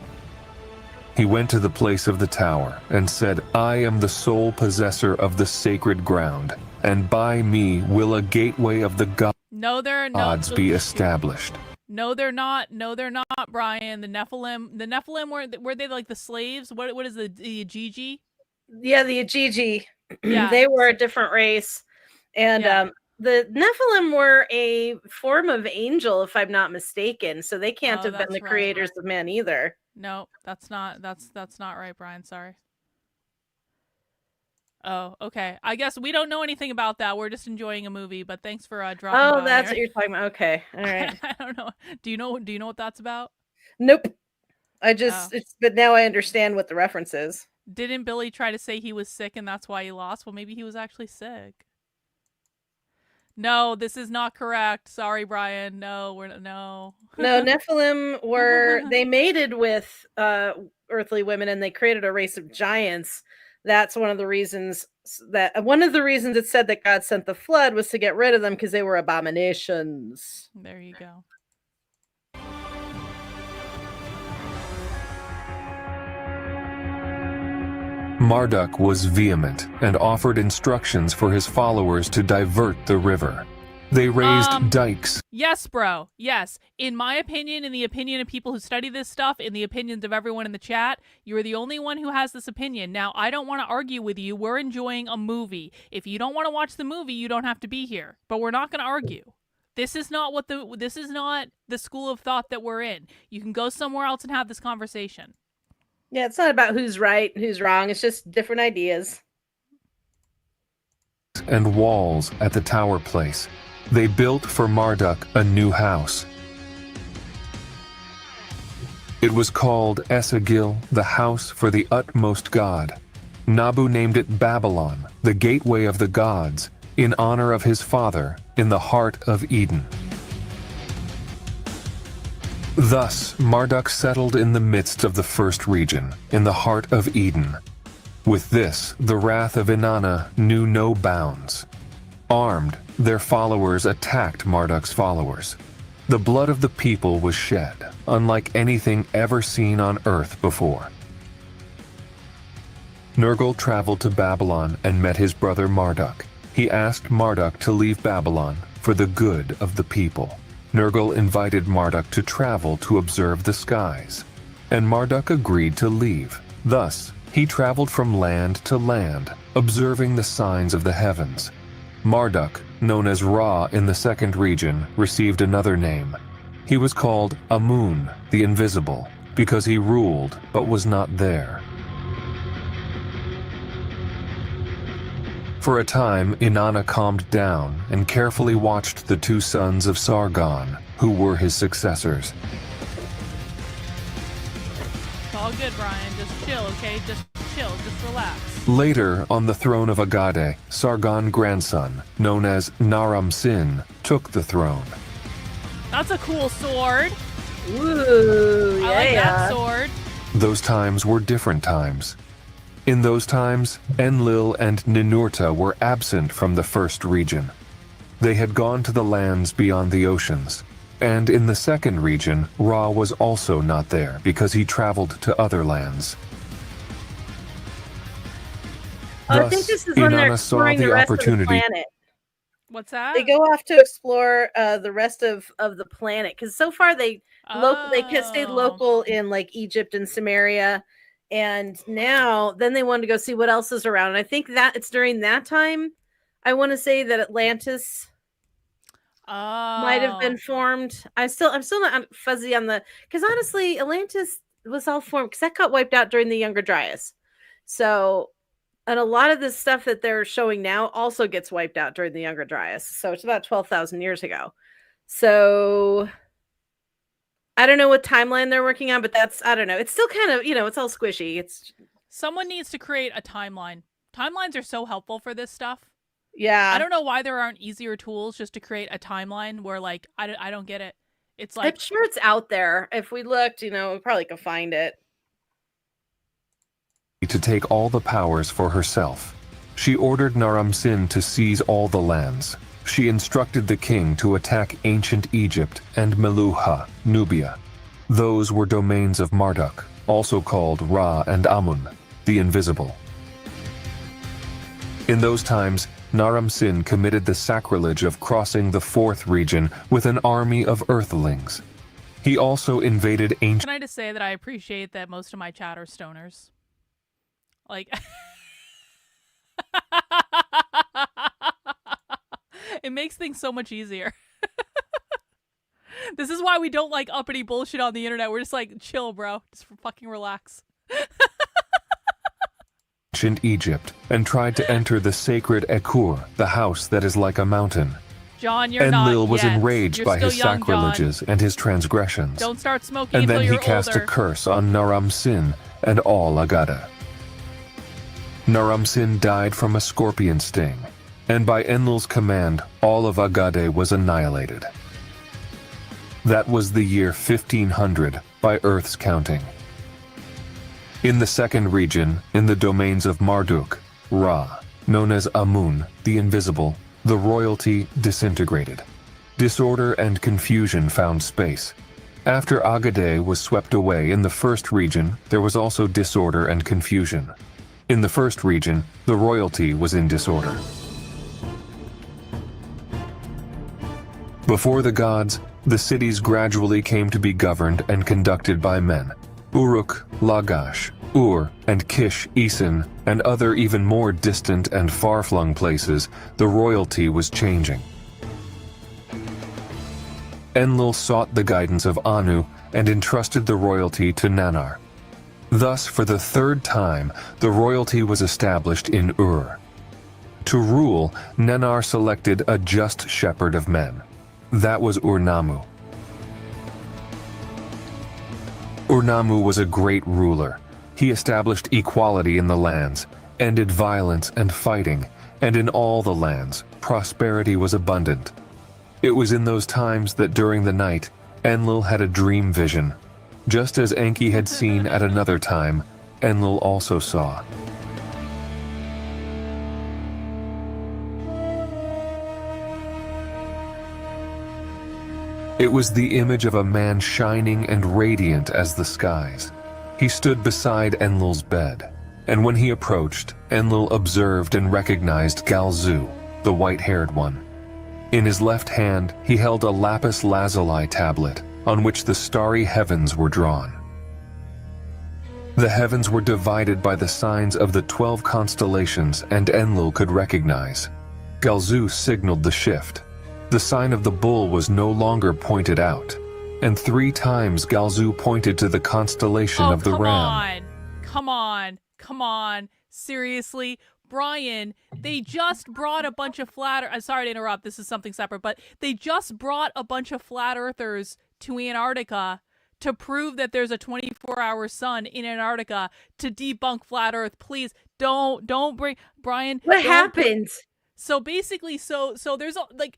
He went to the place of the tower and said, "I am the sole possessor of the sacred ground, and by me will a gateway of the No, they're not. gods be established." No, they're not. No, they're not, Brian. The Nephilim were they like the slaves? What is the Agigi? Yeah, the Agigi. Yeah. They were a different race. And Yeah. the Nephilim were a form of angel, if I'm not mistaken. So they can't Oh, have been that's the right. creators of man either. No, that's not right, Brian. Sorry. Oh, okay. I guess we don't know anything about that. We're just enjoying a movie, but thanks for dropping Oh, by that's what here. you're talking about. Okay. All right. I don't know. Do you know what that's about? Nope. But now I understand what the reference is. Didn't Billy try to say he was sick and that's why he lost? Well, maybe he was actually sick. No, this is not correct. Sorry, Brian. No, No, Nephilim they mated with earthly women and they created a race of giants. That's one of the reasons it said that God sent the flood was to get rid of them because they were abominations. There you go. Marduk was vehement and offered instructions for his followers to divert the river. They raised dikes. Yes, bro. Yes. In my opinion, in the opinion of people who study this stuff, in the opinions of everyone in the chat, you're the only one who has this opinion. Now, I don't want to argue with you. We're enjoying a movie. If you don't want to watch the movie, you don't have to be here. But we're not going to argue. This is not the school of thought that we're in. You can go somewhere else and have this conversation. Yeah, it's not about who's right and who's wrong. It's just different ideas. And walls at the tower place. They built for Marduk a new house. It was called Esagil, the house for the utmost god. Nabu named it Babylon, the gateway of the gods, in honor of his father, in the heart of Eden. Thus, Marduk settled in the midst of the 1st region, in the heart of Eden. With this, the wrath of Inanna knew no bounds. Armed, their followers attacked Marduk's followers. The blood of the people was shed, unlike anything ever seen on Earth before. Nergal traveled to Babylon and met his brother Marduk. He asked Marduk to leave Babylon for the good of the people. Nergal invited Marduk to travel to observe the skies, and Marduk agreed to leave. Thus, he traveled from land to land, observing the signs of the heavens. Marduk, known as Ra in the second region, received another name. He was called Amun, the Invisible, because he ruled but was not there. For a time, Inanna calmed down and carefully watched the two sons of Sargon, who were his successors. It's all good, Brian. Just chill, okay? Just chill. Just relax. Later, on the throne of Agade, Sargon's grandson, known as Naram Sin, took the throne. That's a cool sword. Ooh, I like that sword. Those times were different times. In those times, Enlil and Ninurta were absent from the first region. They had gone to the lands beyond the oceans. And in the second region, Ra was also not there because he traveled to other lands. I think this is when they're Inanna saw exploring the the rest of the opportunity. planet. What's that? They go off to explore the rest of the planet because so far they stayed local in like Egypt and Samaria, and now then they wanted to go see what else is around. And I think that it's during that time. I want to say that Atlantis might have been formed. I'm still not fuzzy on the because honestly, Atlantis was all formed because that got wiped out during the Younger Dryas. So. And a lot of this stuff that they're showing now also gets wiped out during the Younger Dryas. So it's about 12,000 years ago. So I don't know what timeline they're working on, but I don't know. It's still kind of, it's all squishy. Someone needs to create a timeline. Timelines are so helpful for this stuff. Yeah. I don't know why there aren't easier tools just to create a timeline where like, I don't get it. It's like. I'm sure it's out there. If we looked, we probably could find it. To take all the powers for herself. She ordered Naram Sin to seize all the lands. She instructed the king to attack ancient Egypt and Meluha, Nubia. Those were domains of Marduk, also called Ra and Amun, the Invisible. In those times, Naram Sin committed the sacrilege of crossing the fourth region with an army of earthlings. He also invaded ancient... Can I just say that I appreciate that most of my chat are stoners? Like, it makes things so much easier. This is why we don't like uppity bullshit on the internet. We're just like, chill, bro. Just fucking relax. Ancient Egypt and tried to enter the sacred Ekur, the house that is like a mountain. John, you're not Enlil was yet. enraged You're by still his young, sacrileges and his transgressions. Don't start smoking and until then you're he cast older. a curse on Naram Sin and all Agade. Naram Sin died from a scorpion sting, and by Enlil's command, all of Agade was annihilated. That was the year 1500 by Earth's counting. In the second region, in the domains of Marduk, Ra, known as Amun, the Invisible, the royalty disintegrated. Disorder and confusion found space. After Agade was swept away in the first region, there was also disorder and confusion. In the first region, the royalty was in disorder. Before the gods, the cities gradually came to be governed and conducted by men. Uruk, Lagash, Ur, and Kish, Isin, and other even more distant and far-flung places, the royalty was changing. Enlil sought the guidance of Anu and entrusted the royalty to Nannar. Thus, for the third time, the royalty was established in Ur. To rule, Nannar selected a just shepherd of men. That was Ur-Nammu. Ur-Nammu was a great ruler. He established equality in the lands, ended violence and fighting, and in all the lands, prosperity was abundant. It was in those times that during the night, Enlil had a dream vision. Just as Enki had seen at another time, Enlil also saw. It was the image of a man shining and radiant as the skies. He stood beside Enlil's bed, and when he approached, Enlil observed and recognized Galzu, the white-haired one. In his left hand, he held a lapis lazuli tablet on which the starry heavens were drawn. The heavens were divided by the signs of the 12 constellations, and Enlil could recognize. Galzu signaled the shift. The sign of the bull was no longer pointed out, and 3 times Galzu pointed to the constellation of the ram. Come on. Seriously? Brian, they just brought a bunch of I'm sorry to interrupt, this is something separate, but they just brought a bunch of flat earthers to Antarctica to prove that there's a 24-hour sun in Antarctica to debunk flat earth. Please don't bring Brian. What happened? So basically, so there's like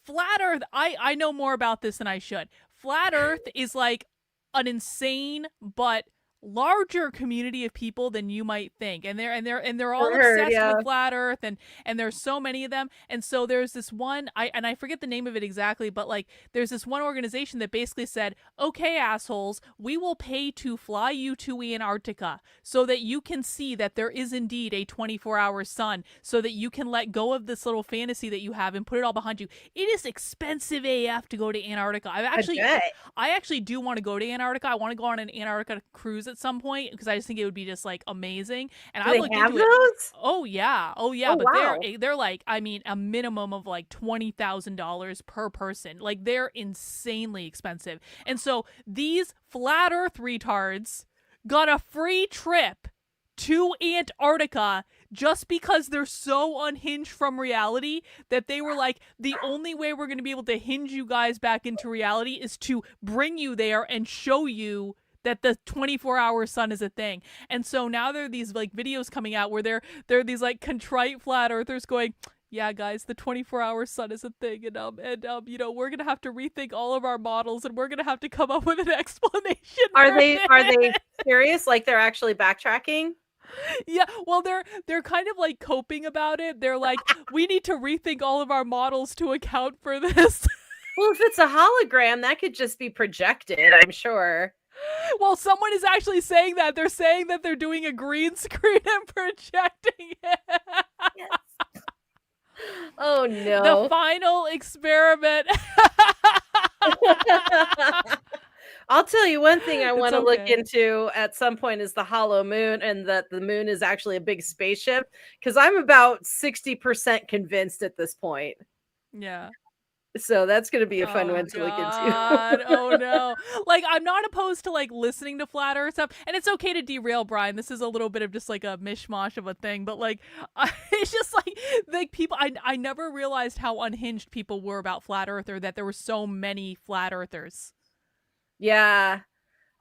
flat earth. I know more about this than I should. Flat earth is like an insane but larger community of people than you might think, and they're all obsessed with flat earth, and there's so many of them. And so there's this one, I forget the name of it exactly, but like there's this one organization that basically said, okay, assholes, we will pay to fly you to Antarctica so that you can see that there is indeed a 24-hour sun, so that you can let go of this little fantasy that you have and put it all behind you. It is expensive AF to go to Antarctica. I actually do want to go to Antarctica. I want to go on an Antarctica cruise at some point, because I just think it would be just like amazing. And I looked into it. Oh yeah. But wow. they're like, I mean, a minimum of like $20,000 per person. Like, they're insanely expensive. And so these flat earth retards got a free trip to Antarctica just because they're so unhinged from reality that they were like, the only way we're going to be able to hinge you guys back into reality is to bring you there and show you that the 24-hour sun is a thing. And so now there are these like videos coming out where there are these like contrite flat earthers going, yeah, guys, the 24-hour sun is a thing, and you know, we're gonna have to rethink all of our models, and we're gonna have to come up with an explanation. Are they serious? Like, they're actually backtracking? Yeah, well, they're kind of like coping about it. They're like, we need to rethink all of our models to account for this. Well, if it's a hologram, that could just be projected, I'm sure. Well, someone is actually saying that. They're saying that they're doing a green screen and projecting it. Yes. Oh, no. The final experiment. I'll tell you one thing I want to look into at some point is the hollow moon, and that the moon is actually a big spaceship, because I'm about 60% convinced at this point. Yeah. So that's going to be a fun one to look into. Oh no. Like, I'm not opposed to like listening to flat earth stuff, and it's okay to derail, Brian. This is a little bit of just like a mishmash of a thing, but like it's just like people, I never realized how unhinged people were about flat earth, or that there were so many flat earthers. Yeah.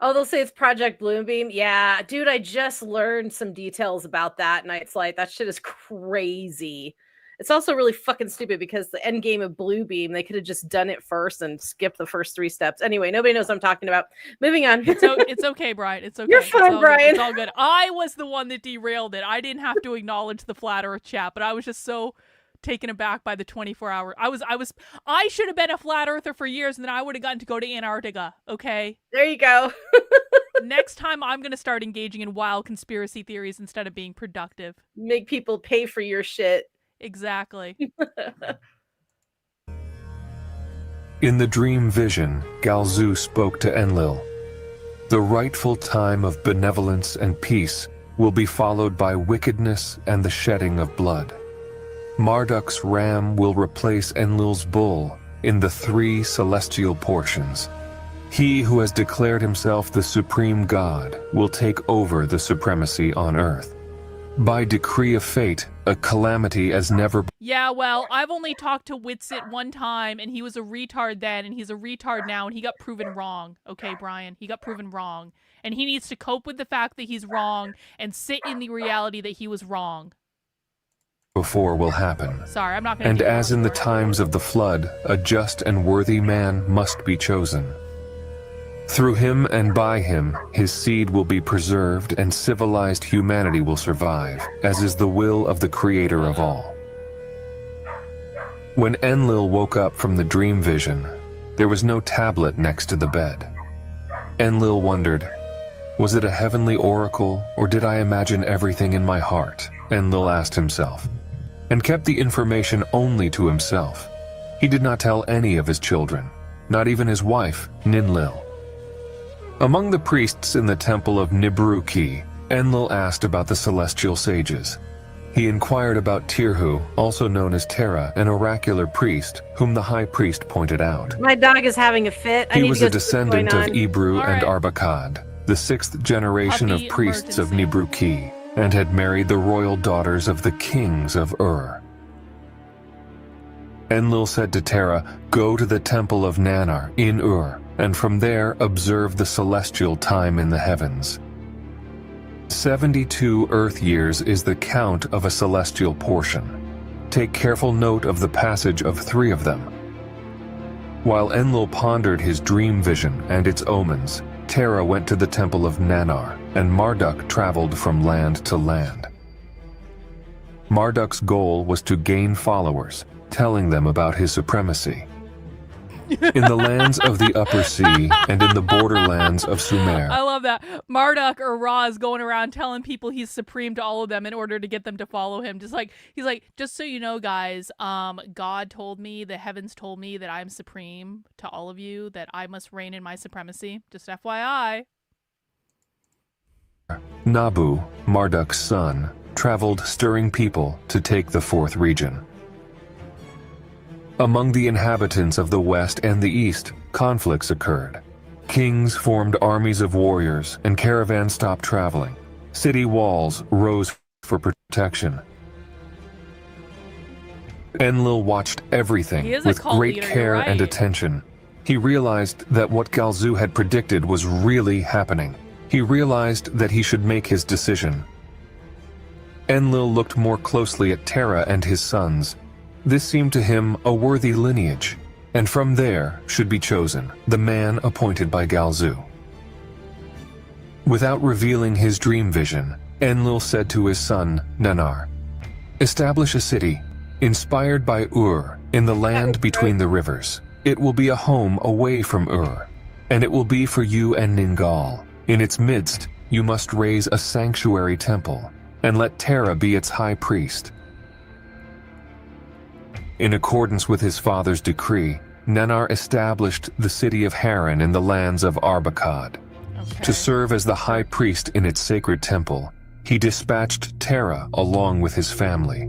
Oh, they'll say it's Project Bloombeam. Yeah, dude, I just learned some details about that Night's Light. That shit is crazy. It's also really fucking stupid, because the end game of Bluebeam, they could have just done it first and skipped the first 3 steps. Anyway, nobody knows what I'm talking about. Moving on. It's okay, Brian. It's okay. You're fine, Brian. It's all good. I was the one that derailed it. I didn't have to acknowledge the flat earth chat, but I was just so taken aback by the 24-hour. I should have been a flat earther for years, and then I would have gotten to go to Antarctica. Okay. There you go. Next time, I'm going to start engaging in wild conspiracy theories instead of being productive. Make people pay for your shit. Exactly. In the dream vision, Galzu spoke to Enlil. The rightful time of benevolence and peace will be followed by wickedness and the shedding of blood. Marduk's ram will replace Enlil's bull in the 3 celestial portions. He who has declared himself the supreme god will take over the supremacy on earth. By decree of fate, a calamity as never... Yeah, well, I've only talked to Witsit one time, and he was a retard then, and he's a retard now, and he got proven wrong. Okay, Brian? He got proven wrong. And he needs to cope with the fact that he's wrong and sit in the reality that he was wrong. Before will happen. Sorry, I'm not going to... And as in the times of the flood, a just and worthy man must be chosen. Through him and by him, his seed will be preserved, and civilized humanity will survive, as is the will of the Creator of all. When Enlil woke up from the dream vision, There was no tablet next to the bed. Enlil wondered, was it a heavenly oracle, or did I imagine everything in my heart? Enlil asked himself, and kept the information only to himself. He did not tell any of his children, not even his wife, Ninlil. Among the priests in the temple of Nibruki, Enlil asked about the celestial sages. He inquired about Tirhu, also known as Terra, an oracular priest, whom the high priest pointed out. My dog is having a fit. I He need was to a go see what's going descendant of on. Ebru All and right. Arbakad, the 6th generation Puppy of priests of emergency. Nibruki, and had married the royal daughters of the kings of Ur. Enlil said to Terra, "Go to the temple of Nannar in Ur, and from there observe the celestial time in the heavens. 72 Earth years is the count of a celestial portion. Take careful note of the passage of 3 of them." While Enlil pondered his dream vision and its omens, Terra went to the temple of Nannar, and Marduk traveled from land to land. Marduk's goal was to gain followers, telling them about his supremacy. In the lands of the Upper Sea and in the borderlands of Sumer, I love that. Marduk or Ra is going around telling people he's supreme to all of them in order to get them to follow him. Just like he's like, just so you know, guys, God told me, the heavens told me that I'm supreme to all of you, that I must reign in my supremacy. Just FYI. Nabu, Marduk's son, traveled stirring people to take the 4th region. Among the inhabitants of the West and the East, conflicts occurred. Kings formed armies of warriors, and caravans stopped traveling. City walls rose for protection. Enlil watched everything He is a with cult great leader, you're care and right. attention. He realized that what Galzu had predicted was really happening. He realized that he should make his decision. Enlil looked more closely at Terra and his sons. This seemed to him a worthy lineage, and from there should be chosen the man appointed by Galzu. Without revealing his dream vision, Enlil said to his son, Nannar, "Establish a city, inspired by Ur, in the land between the rivers. It will be a home away from Ur, and it will be for you and Ningal. In its midst, you must raise a sanctuary temple, and let Terra be its high priest." In accordance with his father's decree, Nannar established the city of Haran in the lands of Arbakad. Okay. To serve as the high priest in its sacred temple, he dispatched Terra along with his family.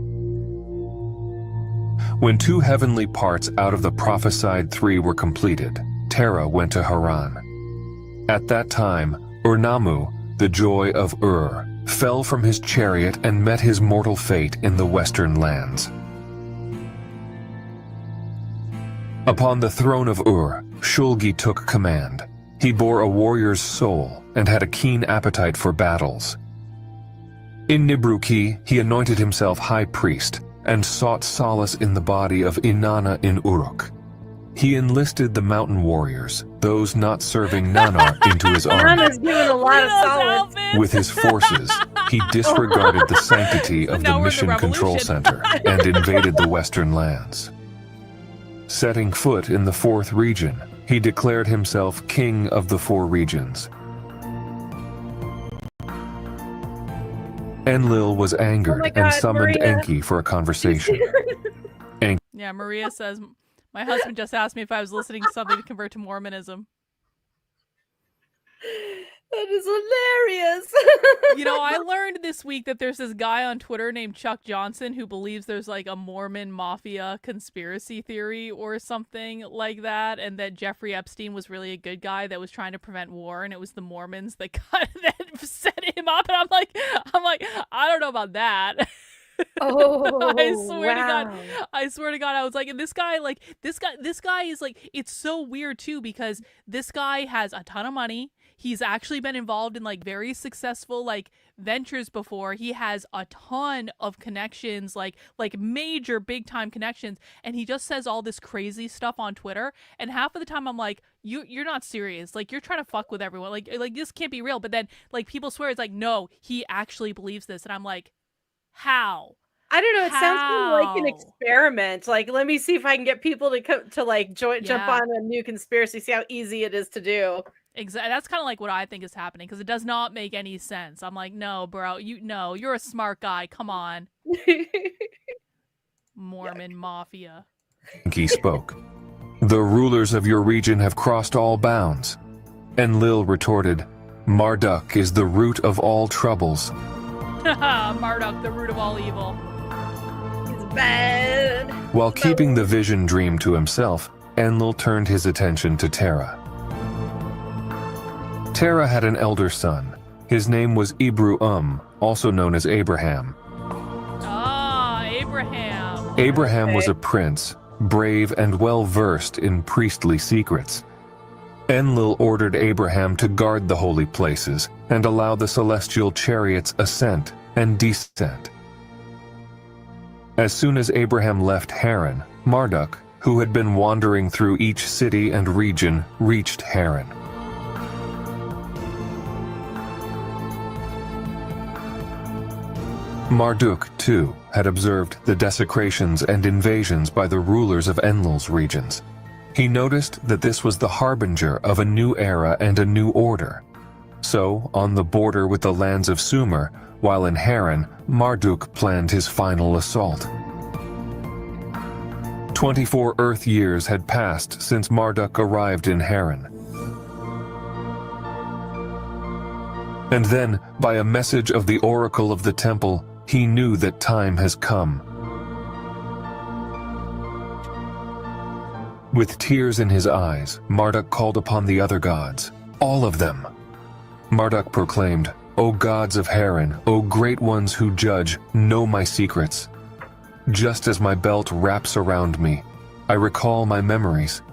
When 2 heavenly parts out of the prophesied 3 were completed, Terra went to Haran. At that time, Urnamu, the joy of Ur, fell from his chariot and met his mortal fate in the western lands. Upon the throne of Ur, Shulgi took command. He bore a warrior's soul and had a keen appetite for battles. In Nibruki, he anointed himself high priest and sought solace in the body of Inanna in Uruk. He enlisted the mountain warriors, those not serving Nannar, into his army. Anna's giving a lot of Those solids. outfits. With his forces, he disregarded the sanctity of now the we're in the Mission Control revolution. Center and invaded the western lands. Setting foot in the 4th region, he declared himself king of the 4 regions. Enlil was angered Oh my and God, summoned Maria. Enki for a conversation. Yeah, Maria says, my husband just asked me if I was listening to something to convert to Mormonism. That is hilarious. You know, I learned this week that there's this guy on Twitter named Chuck Johnson who believes there's like a Mormon mafia conspiracy theory or something like that, and that Jeffrey Epstein was really a good guy that was trying to prevent war, and it was the Mormons that that set him up. And I'm like, I don't know about that. Oh, I swear to God, wow. I swear to God, I was like, and this guy is like, it's so weird too, because this guy has a ton of money. He's actually been involved in like very successful like ventures before. He has a ton of connections, like major big time connections, and he just says all this crazy stuff on Twitter. And half of the time I'm like, you're not serious. Like, you're trying to fuck with everyone. Like this can't be real. But then like people swear it's like, no, he actually believes this, and I'm like, how? I don't know. It sounds kind of like an How? experiment. Like, let me see if I can get people to jump Yeah. on a new conspiracy. See how easy it is to do. Exactly. That's kind of like what I think is happening because it does not make any sense. I'm like, no, bro, you're a smart guy. Come on, Mormon mafia. Enki spoke. The rulers of your region have crossed all bounds. Enlil retorted, Marduk is the root of all troubles. Marduk, the root of all evil. He's bad. While keeping the vision dream to himself, Enlil turned his attention to Terra. Terra had an elder son. His name was Ibru, also known as Abraham. Ah, Abraham. Abraham was a prince, brave and well-versed in priestly secrets. Enlil ordered Abraham to guard the holy places and allow the celestial chariots ascent and descent. As soon as Abraham left Haran, Marduk, who had been wandering through each city and region, reached Haran. Marduk, too, had observed the desecrations and invasions by the rulers of Enlil's regions. He noticed that this was the harbinger of a new era and a new order. So, on the border with the lands of Sumer, while in Haran, Marduk planned his final assault. 24 Earth years had passed since Marduk arrived in Haran. And then, by a message of the oracle of the temple, he knew that time has come. With tears in his eyes, Marduk called upon the other gods, all of them. Marduk proclaimed, O gods of Haran, O great ones who judge, know my secrets. Just as my belt wraps around me, I recall my memories.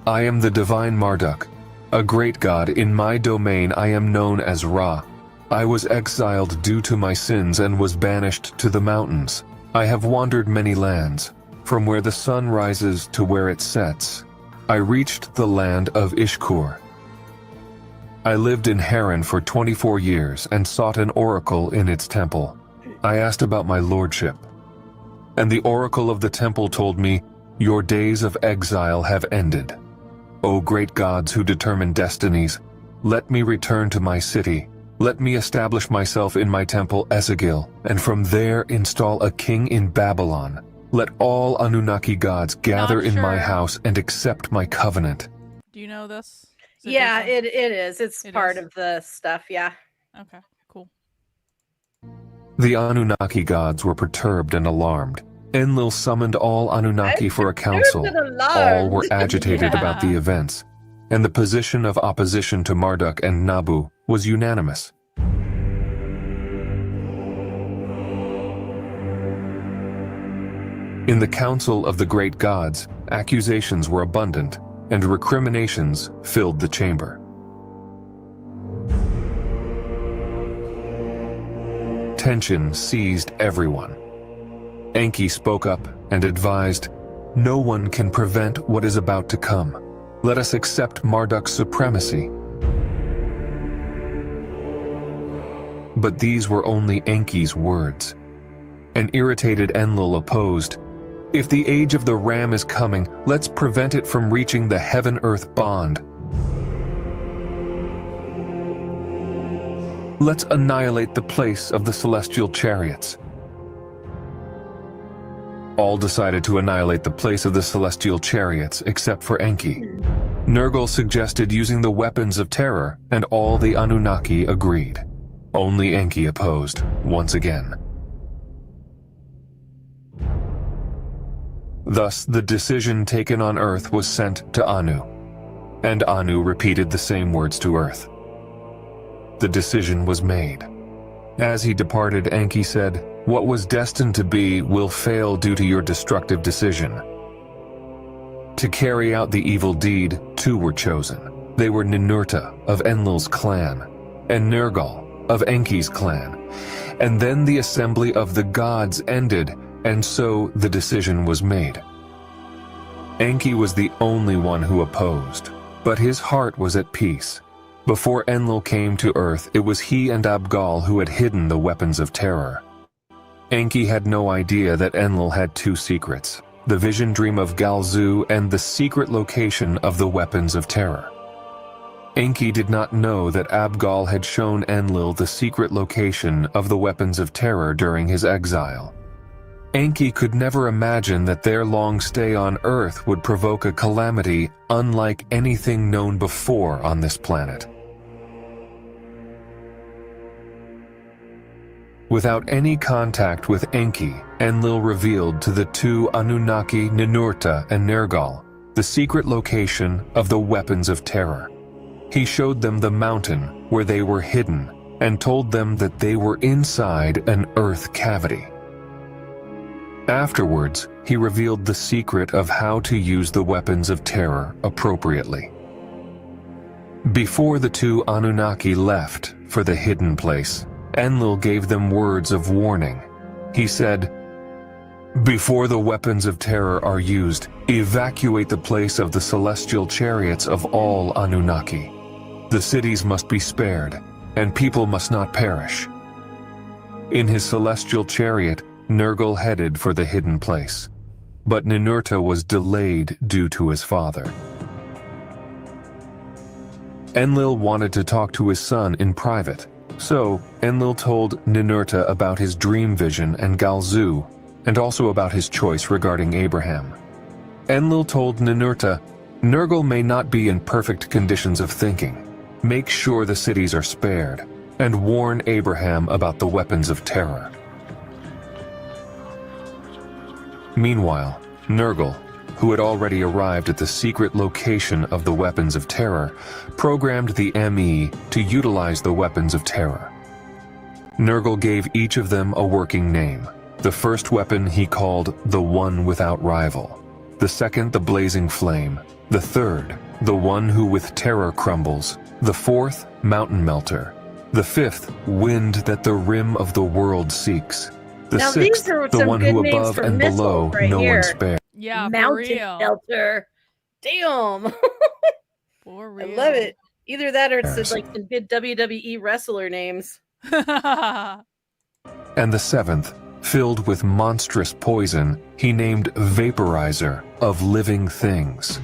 I am the divine Marduk, a great god. In my domain I am known as Ra. I was exiled due to my sins and was banished to the mountains. I have wandered many lands, from where the sun rises to where it sets. I reached the land of Ishkur. I lived in Haran for 24 years and sought an oracle in its temple. I asked about my lordship. And the oracle of the temple told me, your days of exile have ended. O great gods who determine destinies, let me return to my city. Let me establish myself in my temple Esagil, and from there install a king in Babylon. Let all Anunnaki gods gather in my house and accept my covenant. Do you know this? Is it Yeah, different? it is. It's part is? of the stuff, yeah. Okay, cool. The Anunnaki gods were perturbed and alarmed. Enlil summoned all Anunnaki for a council. All were agitated about the events, and the position of opposition to Marduk and Nabu was unanimous. In the council of the great gods, accusations were abundant, and recriminations filled the chamber. Tension seized everyone. Enki spoke up and advised, no one can prevent what is about to come. Let us accept Marduk's supremacy. But these were only Enki's words. An irritated Enlil opposed, if the age of the ram is coming, let's prevent it from reaching the heaven-earth bond. Let's annihilate the place of the celestial chariots. All decided to annihilate the place of the celestial chariots except for Enki. Nergal suggested using the weapons of terror, and all the Anunnaki agreed. Only Enki opposed, once again. Thus, the decision taken on Earth was sent to Anu, and Anu repeated the same words to Earth. The decision was made. As he departed, Enki said, what was destined to be will fail due to your destructive decision. To carry out the evil deed, two were chosen. They were Ninurta of Enlil's clan, and Nergal of Enki's clan. And then the assembly of the gods ended, and so the decision was made. Enki was the only one who opposed, but his heart was at peace. Before Enlil came to Earth, it was he and Abgal who had hidden the weapons of terror. Enki had no idea that Enlil had two secrets: the vision dream of Galzu and the secret location of the weapons of terror. Enki did not know that Abgal had shown Enlil the secret location of the weapons of terror during his exile. Enki could never imagine that their long stay on Earth would provoke a calamity unlike anything known before on this planet. Without any contact with Enki, Enlil revealed to the two Anunnaki, Ninurta and Nergal, the secret location of the weapons of terror. He showed them the mountain where they were hidden and told them that they were inside an earth cavity. Afterwards, he revealed the secret of how to use the weapons of terror appropriately. Before the two Anunnaki left for the hidden place, Enlil gave them words of warning. He said, "Before the weapons of terror are used, evacuate the place of the celestial chariots of all Anunnaki. The cities must be spared, and people must not perish." In his celestial chariot, Nergal headed for the hidden place, but Ninurta was delayed due to his father. Enlil wanted to talk to his son in private, so Enlil told Ninurta about his dream vision and Galzu, and also about his choice regarding Abraham. Enlil told Ninurta, "Nergal may not be in perfect conditions of thinking. Make sure the cities are spared, and warn Abraham about the weapons of terror." Meanwhile, Nergal, who had already arrived at the secret location of the weapons of terror, programmed the ME to utilize the weapons of terror. Nergal gave each of them a working name. The first weapon he called the One Without Rival, the second the Blazing Flame, the third the One Who with Terror Crumbles, the fourth Mountain Melter, the fifth Wind That the Rim of the World Seeks, the Now, sixth these are the some One good Who names above for and missiles below right no here. one spares. Yeah, for Mountain real. Melter. Damn. For I real. love it. Either that or it's like some good WWE wrestler names. And the seventh, filled with monstrous poison, he named Vaporizer of Living Things.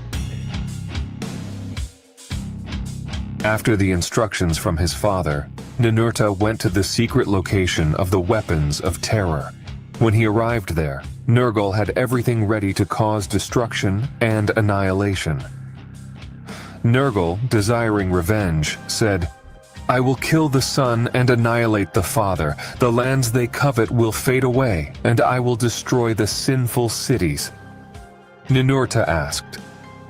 After the instructions from his father, Ninurta went to the secret location of the weapons of terror. When he arrived there, Nergal had everything ready to cause destruction and annihilation. Nergal, desiring revenge, said, "I will kill the son and annihilate the father. The lands they covet will fade away, and I will destroy the sinful cities." Ninurta asked,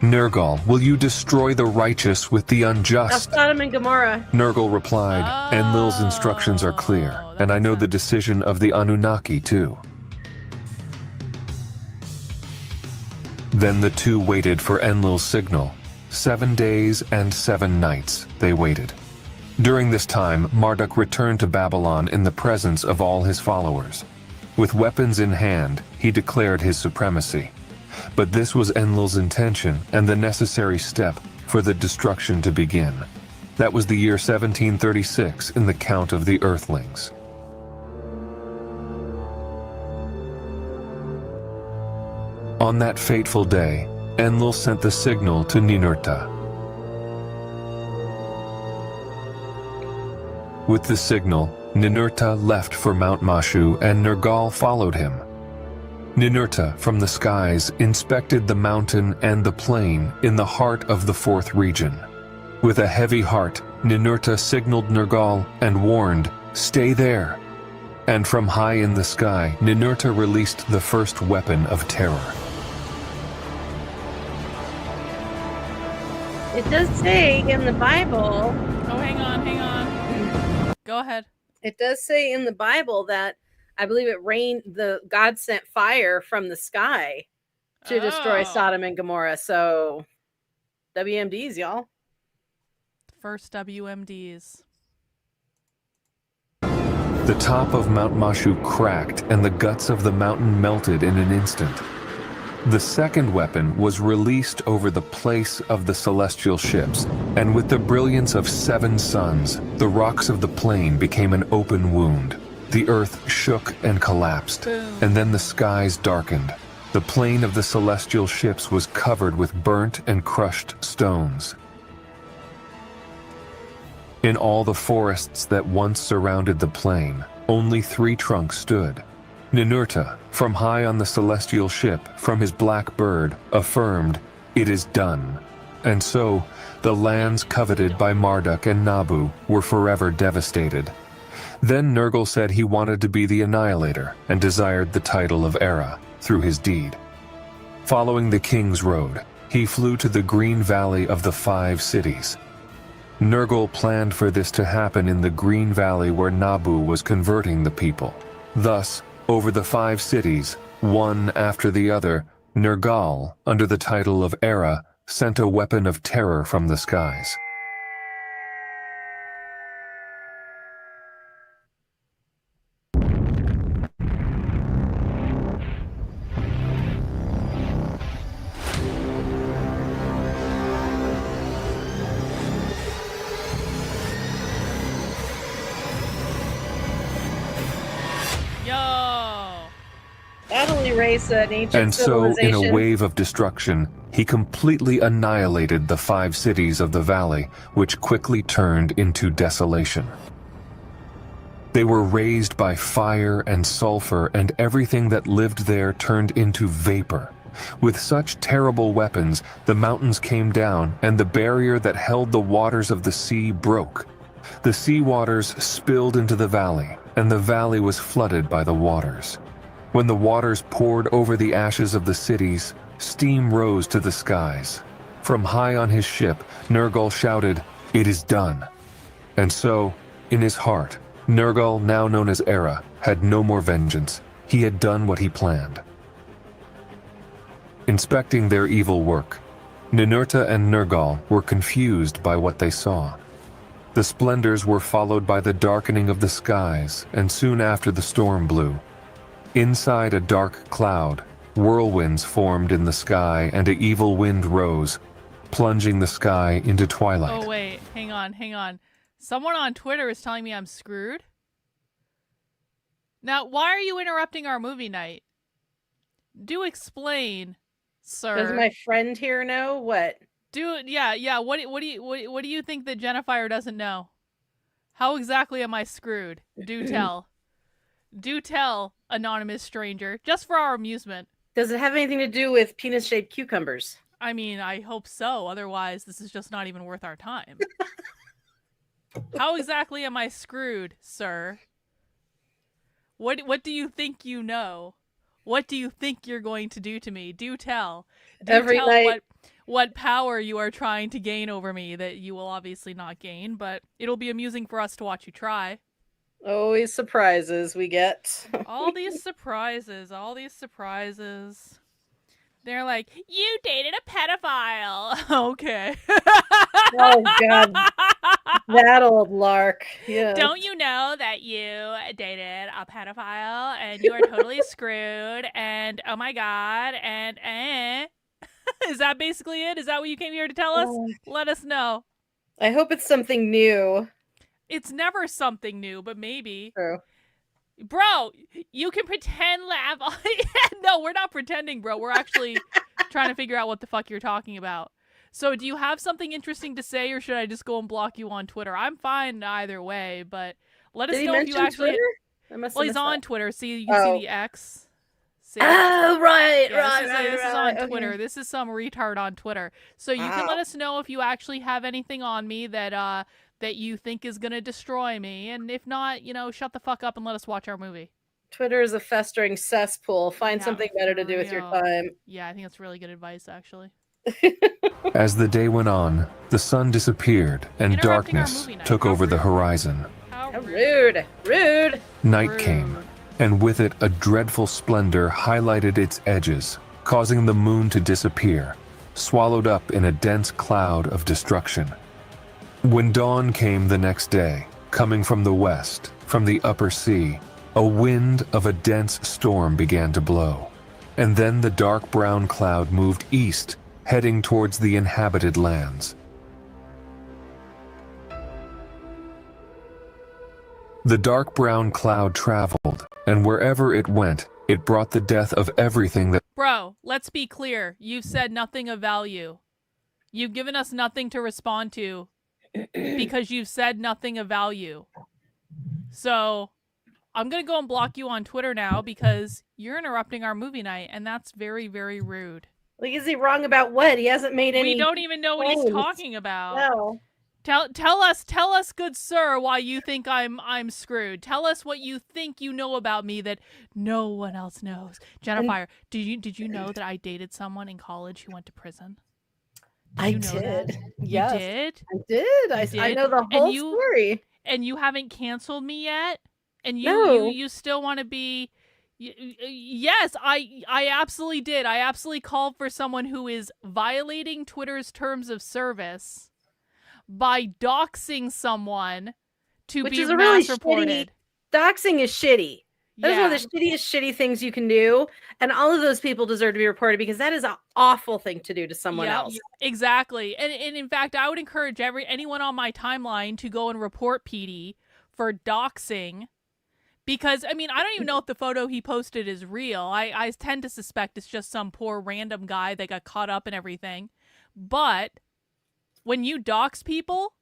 "Nergal, will you destroy the righteous with the Now, unjust?" Sodom and Gomorrah. Nergal replied, "Enlil's instructions are clear, and I know the decision of the Anunnaki too." Then the two waited for Enlil's signal. 7 days and 7 nights they waited. During this time, Marduk returned to Babylon in the presence of all his followers. With weapons in hand, he declared his supremacy. But this was Enlil's intention and the necessary step for the destruction to begin. That was the year 1736 in the count of the Earthlings. On that fateful day, Enlil sent the signal to Ninurta. With the signal, Ninurta left for Mount Mashu and Nergal followed him. Ninurta, from the skies, inspected the mountain and the plain in the heart of the fourth region. With a heavy heart, Ninurta signaled Nergal and warned, "Stay there." And from high in the sky, Ninurta released the first weapon of terror. It does say in the Bible. Oh, hang on. Go ahead. It does say in the Bible that I believe it rained. God sent fire from the sky to destroy Oh. Sodom and Gomorrah. So, WMDs, y'all. First WMDs. The top of Mount Mashu cracked and the guts of the mountain melted in an instant. The second weapon was released over the place of the celestial ships, and with the brilliance of 7 suns, the rocks of the plain became an open wound. The earth shook and collapsed, and then the skies darkened. The plain of the celestial ships was covered with burnt and crushed stones. In all the forests that once surrounded the plain, only 3 trunks stood. Ninurta, from high on the celestial ship, from his black bird, affirmed, "It is done." And so, the lands coveted by Marduk and Nabu were forever devastated. Then Nergal said he wanted to be the Annihilator and desired the title of Era through his deed. Following the King's Road, he flew to the Green Valley of the 5 cities. Nergal planned for this to happen in the Green Valley where Nabu was converting the people. Thus, over the 5 cities, one after the other, Nergal, under the title of Era, sent a weapon of terror from the skies. That'll erase an ancient And so, in civilization. a wave of destruction, he completely annihilated the 5 cities of the valley, which quickly turned into desolation. They were razed by fire and sulfur, and everything that lived there turned into vapor. With such terrible weapons, the mountains came down, and the barrier that held the waters of the sea broke. The sea waters spilled into the valley, and the valley was flooded by the waters. When the waters poured over the ashes of the cities, steam rose to the skies. From high on his ship, Nergal shouted, "It is done." And so, in his heart, Nergal, now known as Era, had no more vengeance. He had done what he planned. Inspecting their evil work, Ninurta and Nergal were confused by what they saw. The splendors were followed by the darkening of the skies, and soon after the storm blew. Inside a dark cloud, whirlwinds formed in the sky and an evil wind rose, plunging the sky into twilight. Oh wait, hang on. Someone on Twitter is telling me I'm screwed. Now, why are you interrupting our movie night? Do explain, sir. Does my friend here know what? Yeah. What do you think that Jennifer doesn't know? How exactly am I screwed? Do tell. Do tell, anonymous stranger, just for our amusement. Does it have anything to do with penis-shaped cucumbers? I mean, I hope so. Otherwise, this is just not even worth our time. How exactly am I screwed, sir? What do you think you know? What do you think you're going to do to me? Do tell. Every night. What power you are trying to gain over me that you will obviously not gain, but it'll be amusing for us to watch you try. Always surprises we get. All these surprises. They're like, you dated a pedophile. Okay. Oh, God. That old lark. Yeah. Don't you know that you dated a pedophile and you are totally screwed and oh my God and Is that basically it? Is that what you came here to tell us? Let us know. I hope it's something new. It's never something new, but maybe. True. Bro, you can pretend laugh. No, we're not pretending, bro. We're actually trying to figure out what the fuck you're talking about. So do you have something interesting to say, or should I just go and block you on Twitter? I'm fine either way, but let us know if you actually... Well, he's on Twitter. See, you can see the X. See? Oh, right. This is on Twitter. Okay. This is some retard on Twitter. So you can let us know if you actually have anything on me that that you think is going to destroy me. And if not, shut the fuck up and let us watch our movie. Twitter is a festering cesspool. Find something better to do with your time. Yeah, I think that's really good advice, actually. As the day went on, the sun disappeared and darkness took over the horizon. How Rude. Night came, and with it a dreadful splendor highlighted its edges, causing the moon to disappear, swallowed up in a dense cloud of destruction. When dawn came the next day, coming from the west, from the upper sea, a wind of a dense storm began to blow. And then the dark brown cloud moved east, heading towards the inhabited lands. The dark brown cloud traveled, and wherever it went, it brought the death of everything that... Bro, let's be clear. You've said nothing of value. You've given us nothing to respond to because you've said nothing of value. So I'm going to go and block you on Twitter now because you're interrupting our movie night, and that's very, very rude. Like, is he wrong about what? He hasn't made any... We don't even know what he's claims. talking about. No. Tell us, good sir, why you think I'm screwed. Tell us what you think you know about me that no one else knows. Jennifer, did you know that I dated someone in college who went to prison? I Did you know that? did. Yes. You did? I did. I did? know the whole story. And you haven't canceled me yet? And No. you still want to be... Yes, I absolutely did. I absolutely called for someone who is violating Twitter's terms of service by doxing someone to Which be is a really mass reported. Doxing is shitty. That is one Yeah. of the shittiest shitty things you can do. And all of those people deserve to be reported because that is an awful thing to do to someone Yep, else. Exactly. And in fact, I would encourage anyone on my timeline to go and report Petey for doxing. Because, I mean, I don't even know if the photo he posted is real. I tend to suspect it's just some poor random guy that got caught up in everything. But when you dox people,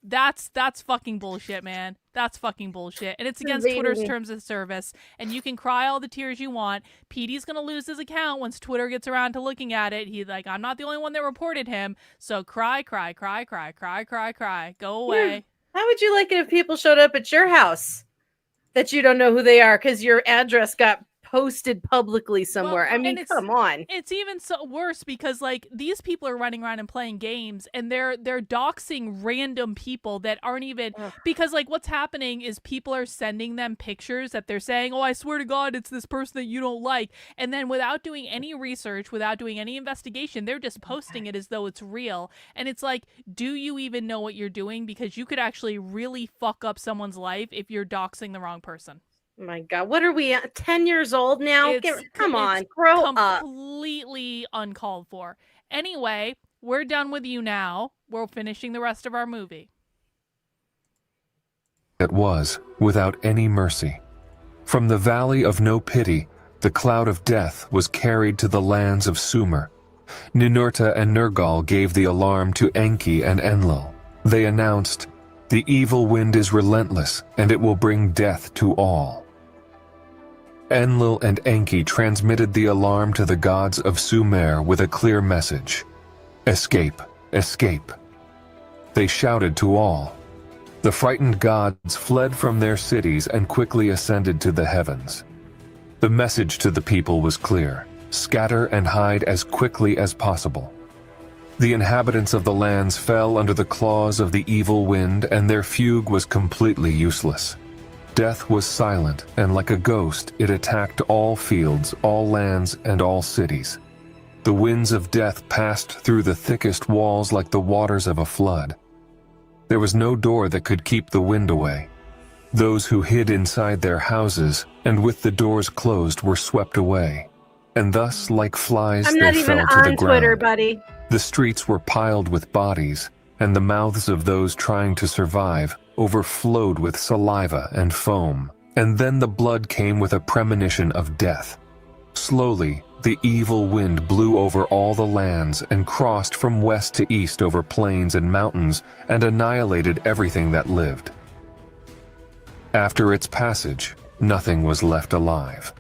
that's fucking bullshit, man. That's fucking bullshit. And it's against Twitter's terms of service. And you can cry all the tears you want. Petey's going to lose his account once Twitter gets around to looking at it. He's like, I'm not the only one that reported him. So cry. Go away. Yeah. How would you like it if people showed up at your house that you don't know who they are because your address got posted publicly somewhere? Well, I mean, come on. It's even so worse because like these people are running around and playing games and they're doxing random people that aren't even because like what's happening is people are sending them pictures that they're saying, oh, I swear to God, it's this person that you don't like. And then without doing any research, without doing any investigation, they're just posting it as though it's real. And it's like, do you even know what you're doing? Because you could actually really fuck up someone's life if you're doxing the wrong person. My God, what are we, 10 years old now? Come on, it's grow up. Completely uncalled for. Anyway, we're done with you now. We're finishing the rest of our movie. It was, without any mercy. From the valley of no pity, the cloud of death was carried to the lands of Sumer. Ninurta and Nergal gave the alarm to Enki and Enlil. They announced, "The evil wind is relentless, and it will bring death to all." Enlil and Enki transmitted the alarm to the gods of Sumer with a clear message. "Escape, escape." They shouted to all. The frightened gods fled from their cities and quickly ascended to the heavens. The message to the people was clear: scatter and hide as quickly as possible. The inhabitants of the lands fell under the claws of the evil wind, and their fugue was completely useless. Death was silent, and like a ghost, it attacked all fields, all lands, and all cities. The winds of death passed through the thickest walls like the waters of a flood. There was no door that could keep the wind away. Those who hid inside their houses, and with the doors closed, were swept away. And thus, like flies, I'm they not fell even to the on ground. Twitter, buddy. The streets were piled with bodies, and the mouths of those trying to survive overflowed with saliva and foam. And then the blood came with a premonition of death. Slowly, the evil wind blew over all the lands and crossed from west to east over plains and mountains and annihilated everything that lived. After its passage, nothing was left alive.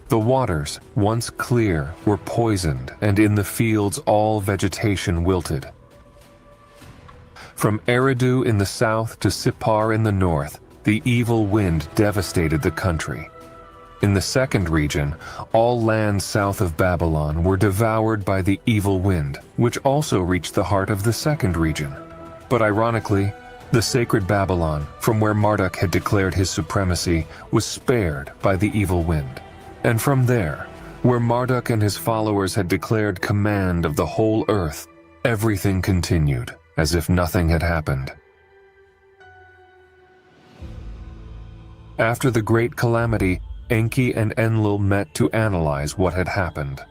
The waters, once clear, were poisoned, and in the fields all vegetation wilted. From Eridu in the south to Sippar in the north, the evil wind devastated the country. In the second region, all lands south of Babylon were devoured by the evil wind, which also reached the heart of the second region. But ironically, the sacred Babylon, from where Marduk had declared his supremacy, was spared by the evil wind. And from there, where Marduk and his followers had declared command of the whole earth, everything continued as if nothing had happened. After the Great Calamity, Enki and Enlil met to analyze what had happened.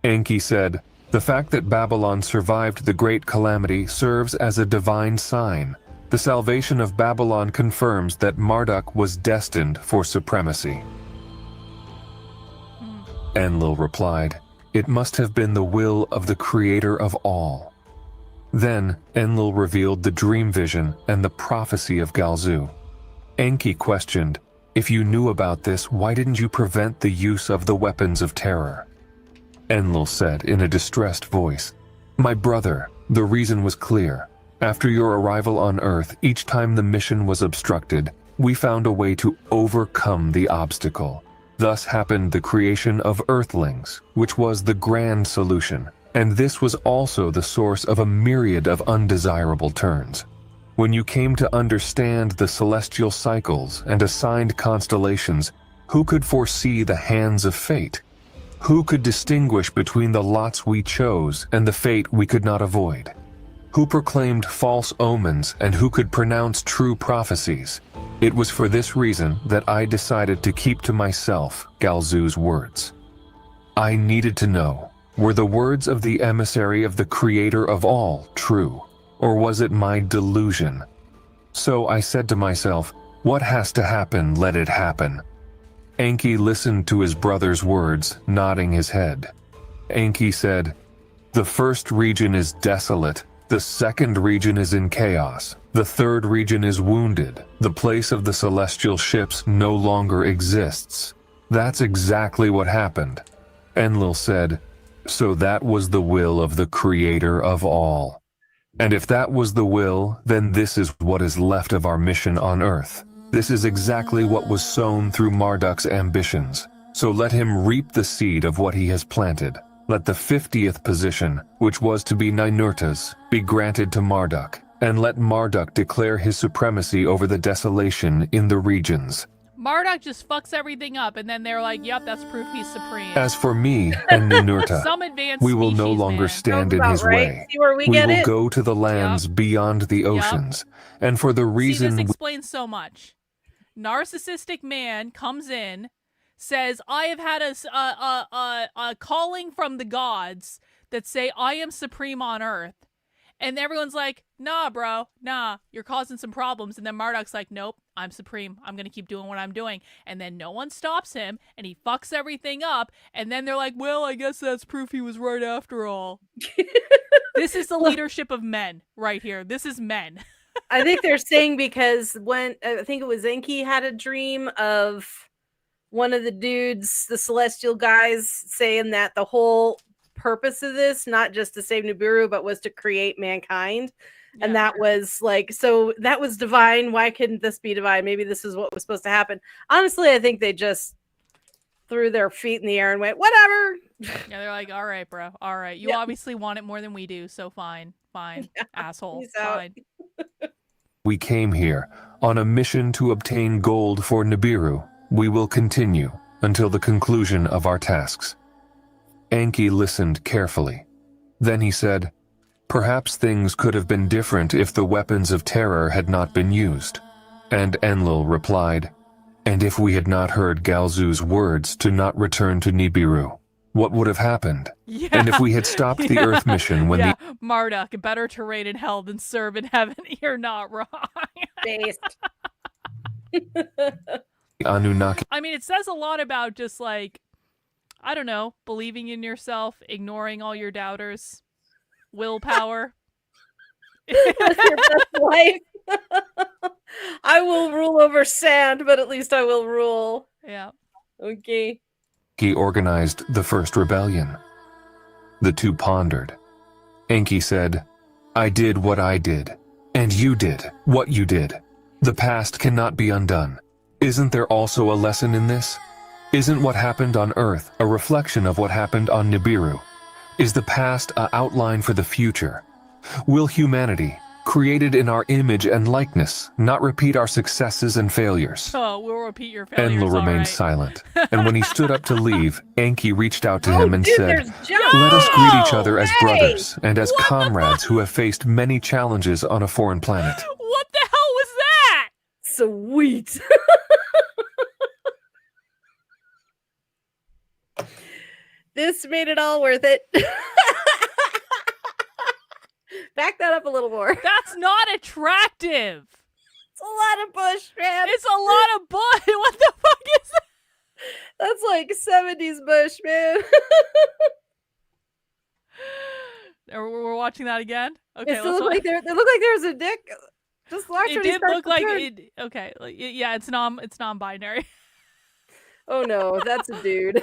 Enki said, "The fact that Babylon survived the Great Calamity serves as a divine sign. The salvation of Babylon confirms that Marduk was destined for supremacy. Enlil replied, "It must have been the will of the creator of all." Then Enlil revealed the dream vision and the prophecy of Galzu. Enki questioned, "If you knew about this, why didn't you prevent the use of the weapons of terror?" Enlil said in a distressed voice, "My brother, the reason was clear. After your arrival on Earth, each time the mission was obstructed, we found a way to overcome the obstacle. Thus happened the creation of Earthlings, which was the grand solution, and this was also the source of a myriad of undesirable turns. When you came to understand the celestial cycles and assigned constellations, who could foresee the hands of fate? Who could distinguish between the lots we chose and the fate we could not avoid? Who proclaimed false omens and who could pronounce true prophecies? It was for this reason that I decided to keep to myself Galzu's words. I needed to know, were the words of the emissary of the creator of all true, or was it my delusion? So I said to myself, what has to happen, let it happen. Enki listened to his brother's words, nodding his head. Enki said, "The first region is desolate. The second region is in chaos. The third region is wounded. The place of the celestial ships no longer exists." That's exactly what happened. Enlil said, "So that was the will of the creator of all. And if that was the will, then this is what is left of our mission on Earth. This is exactly what was sown through Marduk's ambitions. So let him reap the seed of what he has planted. Let the 50th position, which was to be Ninurta's, be granted to Marduk, and let Marduk declare his supremacy over the desolation in the regions." Marduk just fucks everything up, and then they're like, "Yep, that's proof he's supreme." As for me and Ninurta, Some advanced we will no species, longer man. stand Sounds in about his right. way. See where we We get will it? go to the lands beyond the oceans, and for the See, reason this we explains so much. Narcissistic man comes in, says, "I have had a calling from the gods that say I am supreme on Earth," and everyone's like, "Nah, bro, nah, you're causing some problems." And then Marduk's like, "Nope, I'm supreme. I'm gonna keep doing what I'm doing." And then no one stops him, and he fucks everything up. And then they're like, "Well, I guess that's proof he was right after all." This is the leadership of men right here. This is men. I think they're saying because when I think it was Enki had a dream of one of the dudes, the celestial guys, saying that the whole purpose of this, not just to save Nibiru, but was to create mankind. And Yeah. that was like, so that was divine. Why couldn't this be divine? Maybe this is what was supposed to happen. Honestly, I think they just threw their feet in the air and went, whatever. Yeah, they're like, "All right, bro. All right. You Yep. obviously want it more than we do, so fine. Fine. Asshole. peace out." Fine." We came here on a mission to obtain gold for Nibiru. We will continue until the conclusion of our tasks. Enki listened carefully. Then he said, "Perhaps things could have been different if the weapons of terror had not been used." And Enlil replied, "And if we had not heard Galzu's words to not return to Nibiru, what would have happened? Yeah. And if we had stopped the Earth mission when yeah. Marduk, better to reign in hell than serve in heaven. You're not wrong. Based. the Anunnaki I mean, it says a lot about just like, I don't know, believing in yourself, ignoring all your doubters, willpower. That's your best life. I will rule over sand, but at least I will rule. Yeah. Okay. organized the first rebellion. The two pondered. Enki said, "I did what I did, and you did what you did. The past cannot be undone. Isn't there also a lesson in this? Isn't what happened on Earth a reflection of what happened on Nibiru? Is the past an outline for the future? Will humanity, created in our image and likeness, not repeat our successes and failures?" Oh, we'll repeat your failures. Enlil all remained right. silent, and when he stood up to leave, Enki reached out to him and dude, said, there's John. "Let us greet each other as Hey! brothers and as What the comrades who have faced many challenges on a foreign planet." What the hell was that? Sweet. This made it all worth it. Back that up a little more. That's not attractive. It's a lot of bush, man. It's a lot of bush. What the fuck is that? That's like 70s bush, man. We're watching that again. Okay, It looked like there was a dick. Just watch it when he did starts look to like turn. it. Okay, yeah, it's non-binary. Oh no, that's a dude.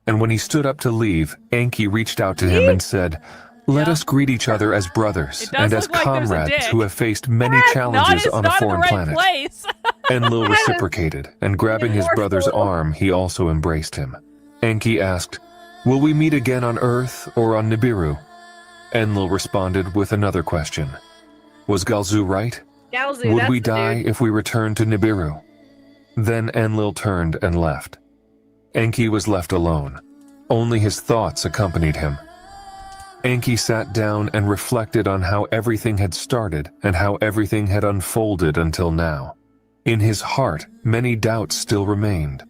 And when he stood up to leave, Enki reached out to him and said, "Let Yeah. us greet each other as brothers It does and as look like there's a comrades dick. who have faced many challenges on a not in the foreign right planet." place. Enlil reciprocated, and grabbing his brother's Remorseful. arm, he also embraced him. Enki asked, "Will we meet again on Earth or on Nibiru?" Enlil responded with another question. Was Galzu right? Galzu, Would that's we the die dude. if we returned to Nibiru? Then Enlil turned and left. Enki was left alone. Only his thoughts accompanied him. Enki sat down and reflected on how everything had started and how everything had unfolded until now. In his heart, many doubts still remained.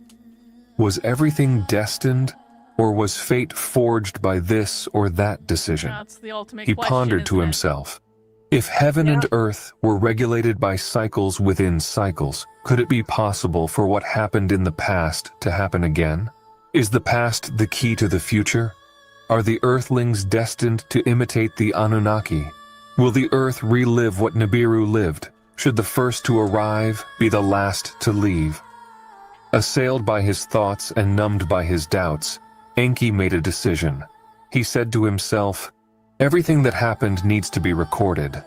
Was everything destined, or was fate forged by this or that decision? That's the ultimate He question. pondered to isn't it? himself, if heaven and earth were regulated by cycles within cycles, could it be possible for what happened in the past to happen again? Is the past the key to the future? Are the Earthlings destined to imitate the Anunnaki? Will the Earth relive what Nibiru lived? Should the first to arrive be the last to leave? Assailed by his thoughts and numbed by his doubts, Enki made a decision. He said to himself, "Everything that happened needs to be recorded,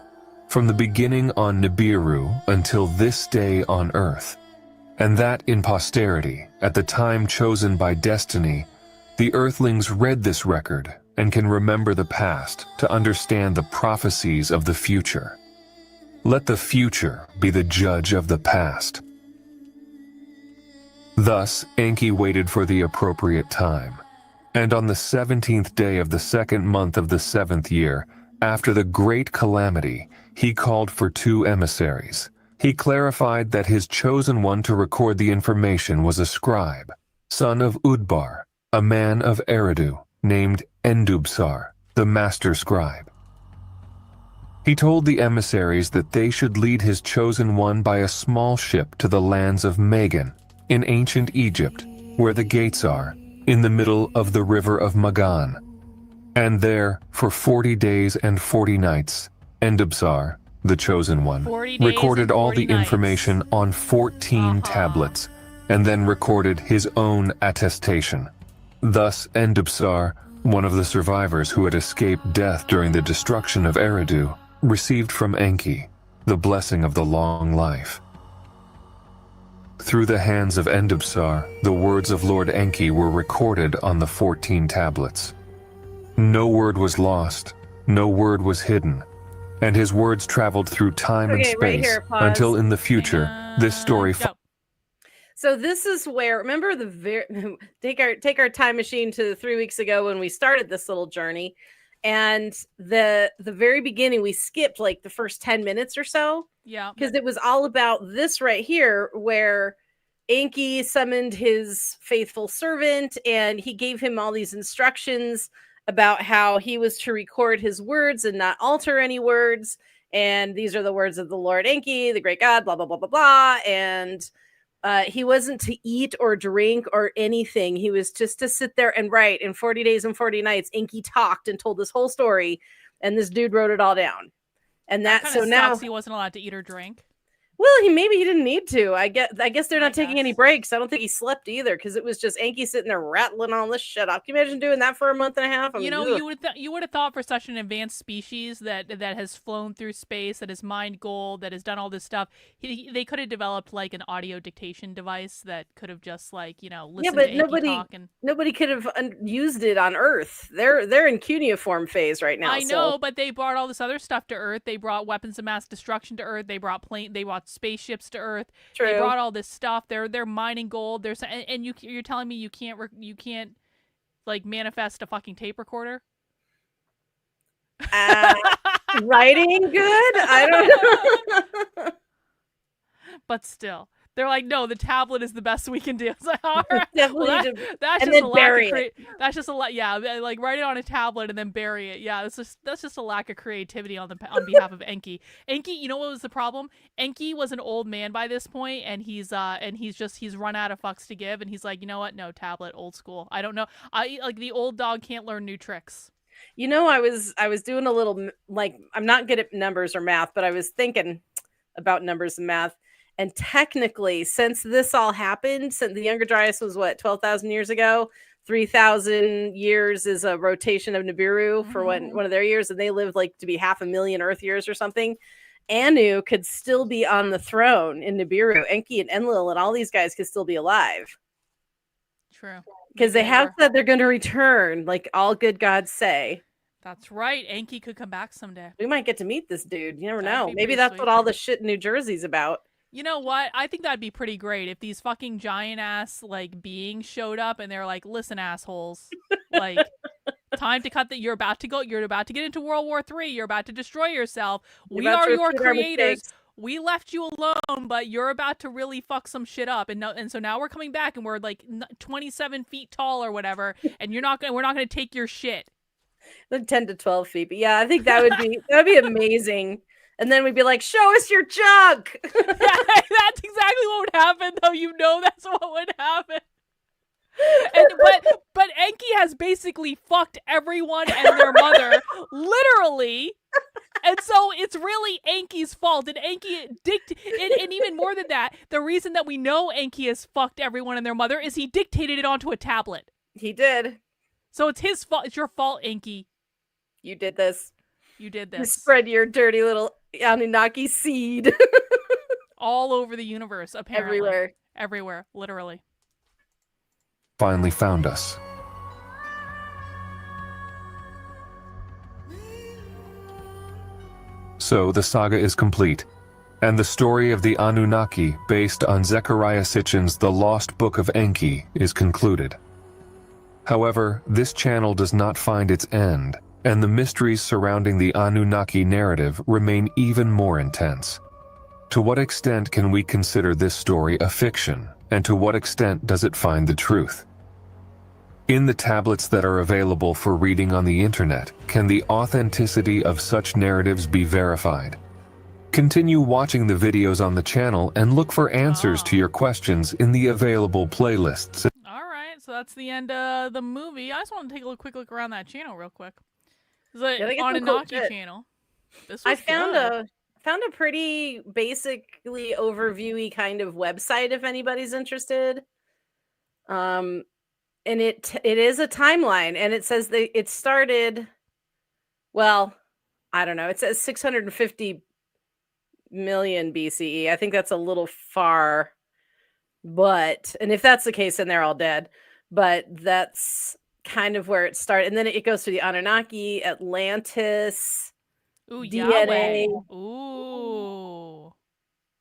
from the beginning on Nibiru until this day on Earth, and that in posterity, at the time chosen by destiny, the Earthlings read this record and can remember the past to understand the prophecies of the future. Let the future be the judge of the past." Thus, Enki waited for the appropriate time. And on the 17th day of the second month of the 7th year, after the Great Calamity, he called for 2 emissaries. He clarified that his chosen one to record the information was a scribe, son of Udbar, a man of Eridu, named Endubsar, the master scribe. He told the emissaries that they should lead his chosen one by a small ship to the lands of Magan, in ancient Egypt, where the gates are, in the middle of the river of Magan. And there, for 40 days and 40 nights, Endubsar, the chosen one, 40 days recorded and all 40 the nights. information on 14 tablets, and then recorded his own attestation. Thus, Endubsar, one of the survivors who had escaped death during the destruction of Eridu, received from Enki the blessing of the long life. Through the hands of Endubsar, the words of Lord Enki were recorded on the 14 tablets. No word was lost, no word was hidden, and his words traveled through time and Okay, right space here, pause. until in the future, this story Go. So this is where, remember take our time machine to 3 weeks ago when we started this little journey, and the very beginning we skipped like the first 10 minutes or so, Yeah. because it was all about this right here where Enki summoned his faithful servant and he gave him all these instructions about how he was to record his words and not alter any words, and these are the words of the Lord Enki, the great god, blah blah blah blah blah. And he wasn't to eat or drink or anything. He was just to sit there and write. In 40 days and 40 nights, Enki talked and told this whole story, and this dude wrote it all down. And That that kind so of now, sucks. He wasn't allowed to eat or drink. well, maybe he didn't need to. I guess they're I not taking any guess. breaks. I don't think he slept either, because it was just Enki sitting there rattling all this shit up. Can you imagine doing that for a month and a half? I You mean, know, ugh. you would have thought for such an advanced species that has flown through space, that has mined gold, that has done all this stuff, they could have developed like an audio dictation device that could have just like listened but to Enki talk. And nobody could have used it on Earth. They're in cuneiform phase right now. I know, but they brought all this other stuff to Earth. They brought weapons of mass destruction to Earth. They brought spaceships to Earth. True. They brought all this stuff. They're mining gold. And you're telling me you can't like manifest a fucking tape recorder? Writing good? I don't know. But still, They're like, no, the tablet is the best we can do. It's like, all right, Definitely well, need to- that's and just then a lack bury of it. That's just a lot. Yeah, like write it on a tablet and then bury it. Yeah, that's just a lack of creativity on behalf of Enki. Enki, you know what was the problem? Enki was an old man by this point, and he's run out of fucks to give, and he's like, you know what? No, tablet, old school. I don't know. I like the old dog can't learn new tricks. You know, I was doing a little, like, I'm not good at numbers or math, but I was thinking about numbers and math. And technically, since this all happened, since the Younger Dryas was what, 12,000 years ago, 3,000 years is a rotation of Nibiru for one of their years, and they lived like to be 500,000 Earth years or something. Anu could still be on the throne in Nibiru. Enki and Enlil and all these guys could still be alive. True. Because they have said they're going to return, like all good gods say. That's right. Enki could come back someday. We might get to meet this dude. You never That'd know. be Maybe pretty that's sweet. what all the shit in New Jersey's about. You know what? I think that'd be pretty great if these fucking giant ass like beings showed up and they're like, "Listen, assholes, like, time to cut that. You're about to get into World War III. You're about to destroy yourself. We about are to your repeat our creators. mistakes." We left you alone, but you're about to really fuck some shit up, and so now we're coming back, and we're like 27 feet tall or whatever, and we're not gonna take your shit." The 10 to 12 feet. But yeah, I think that'd be amazing. And then we'd be like, show us your junk. That's exactly what would happen, though. You know that's what would happen. But Enki has basically fucked everyone and their mother, literally. And so it's really Enki's fault. And Enki and even more than that, the reason that we know Enki has fucked everyone and their mother is he dictated it onto a tablet. He did. So it's his fault. It's your fault, Enki. You did this. You did You this. spread your dirty little Anunnaki seed All over the universe, apparently. everywhere. Everywhere, literally. Finally found us. So the saga is complete, and the story of the Anunnaki, based on Zecharia Sitchin's The Lost Book of Enki, is concluded. However, this channel does not find its end, and the mysteries surrounding the Anunnaki narrative remain even more intense. To what extent can we consider this story a fiction, and to what extent does it find the truth? In the tablets that are available for reading on the internet, can the authenticity of such narratives be verified? Continue watching the videos on the channel and look for answers to your questions in the available playlists. All right, so that's the end of the movie. I just want to take a quick look around that channel real quick. It's Yeah, they an get some cool Anunnaki shit. channel. This I was found good. a pretty basically overview-y kind of website if anybody's interested. And it is a timeline, and it says it started, well, I don't know, it says 650 million BCE. I think that's a little far, but, and if that's the case, then they're all dead. But that's kind of where it started, and then it goes to the Anunnaki, Atlantis. Ooh, DNA. Yahweh. Ooh.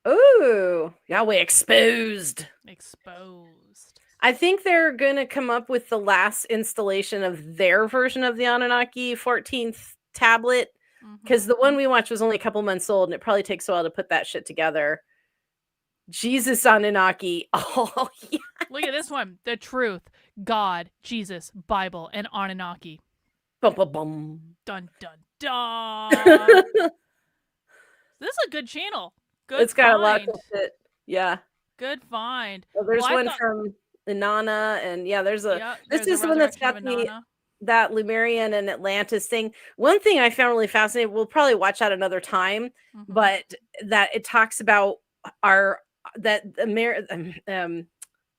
Ooh, Yahweh exposed. Exposed. I think they're going to come up with the last installation of their version of the Anunnaki 14th tablet, because the one we watched was only a couple months old, and it probably takes a while to put that shit together. Jesus Anunnaki. Oh, yeah. Look at this one. The truth, God, Jesus, Bible, and Anunnaki. Bum, bum, bum. Dun, dun, dun. This is a good channel. Good It's got find. a lot of shit. Yeah. Good find. Well, there's Well, I one thought- from Inanna, and yeah, there's a. Yeah, this there's is the one that's Resurrection got of the Inanna. that Lemurian and Atlantis thing. One thing I found really fascinating. We'll probably watch that another time, Mhm. but that it talks about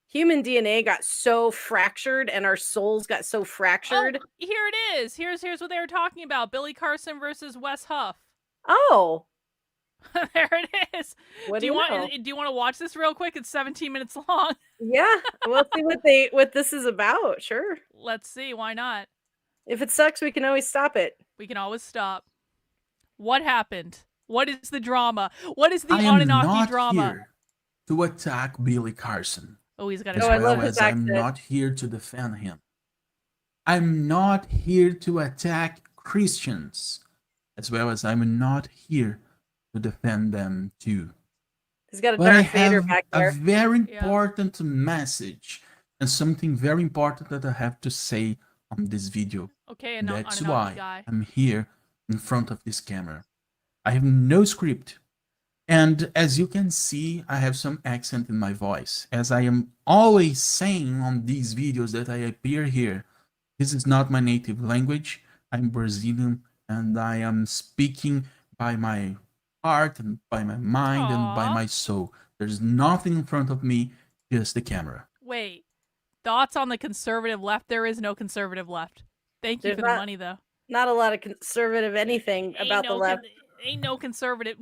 human DNA got so fractured and our souls got so fractured. Oh, here it is. Here's what they were talking about. Billy Carson versus Wes Huff. Oh, There it is. what Do you want know? do you want to watch this real quick? It's 17 minutes long. Yeah, we'll see what this is about. Sure. Let's see. Why not? If it sucks, we can always stop it. We can always stop. What happened? What is the drama? What is the I am Anunnaki not drama? here to attack Billy Carson, Oh, he's got as a I well love his as I'm accent. not here to defend him. I'm not here to attack Christians, as well as I'm not here to defend them too. He's got a But I Darth Vader have back a there. very Yeah. important message and something very important that I have to say on this video. Okay, And and that's Anunnaki why guy. I'm here in front of this camera. I have no script. And as you can see, I have some accent in my voice. As I am always saying on these videos that I appear here, this is not my native language. I'm Brazilian and I am speaking by my heart and by my mind and by Aw. my soul. There's nothing in front of me, just the camera. Wait, thoughts on the conservative left? There is no conservative left. Thank you There's for the not- money, though. Not a lot of conservative anything about the left. Ain't no conservative.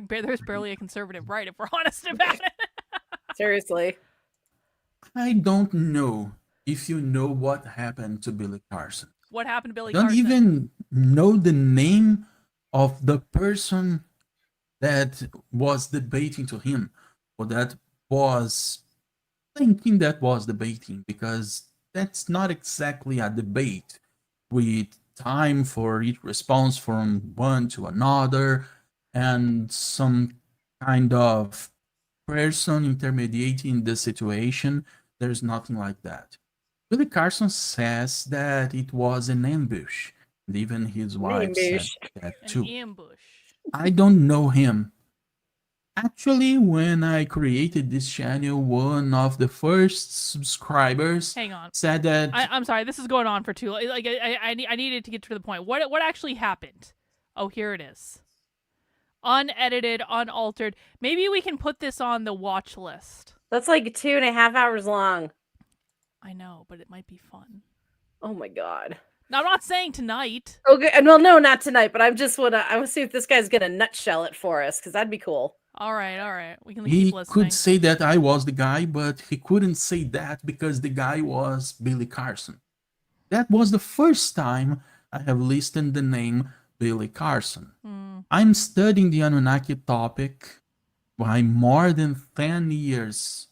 There's barely a conservative right, if we're honest about it. Seriously. I don't know if you know what happened to Billy Carson. What happened to Billy I don't Carson? even know the name of the person that was debating to him, or that was thinking that was debating, because that's not exactly a debate with time for each response from one to another and some kind of person intermediating the situation. There's nothing like that. Billy Carson says that it was an ambush, and even his wife said Ambush. that An too. ambush. I don't know him. Actually, when I created this channel, one of the first subscribers Hang on. said that I'm sorry. This is going on for too long. Like I needed to get to the point. What actually happened? Oh, here it is. Unedited, unaltered. Maybe we can put this on the watch list. That's like 2.5 hours long. I know, but it might be fun. Oh my god. Now, I'm not saying tonight. Okay, and well, no, not tonight, but I want to see if this guy's gonna nutshell it for us, because that'd be cool. All right. We can he keep listening. could say that I was the guy, but he couldn't say that because the guy was Billy Carson. That was the first time I have listed the name Billy Carson. I'm studying the Anunnaki topic by more than 10 years,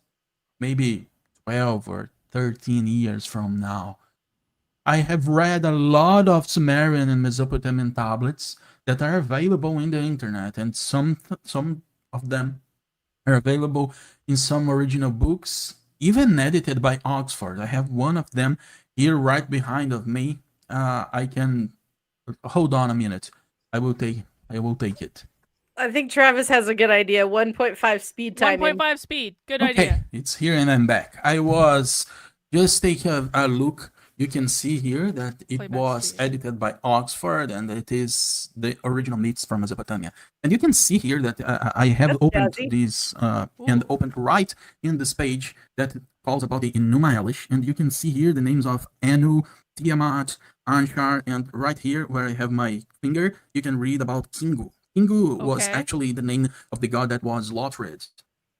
maybe 12 or 13 years from now. I have read a lot of Sumerian and Mesopotamian tablets that are available in the internet, and some of them are available in some original books, even edited by Oxford. I have one of them here right behind of me. I can hold on a minute. I will take it. I think Travis has a good idea. 1.5 speed timing. 1.5 speed. Good Okay, idea. it's here and I'm back. I was just taking a look. You can see here that it Playback was speed. edited by Oxford, and it is the original myths from Mesopotamia. And you can see here that I have That's opened jazzy. this and opened right in this page that calls about the Enuma Elish, and you can see here the names of Anu, Tiamat, Anshar, and right here where I have my finger, you can read about Kingu. Kingu was Okay. actually the name of the god that was slaughtered.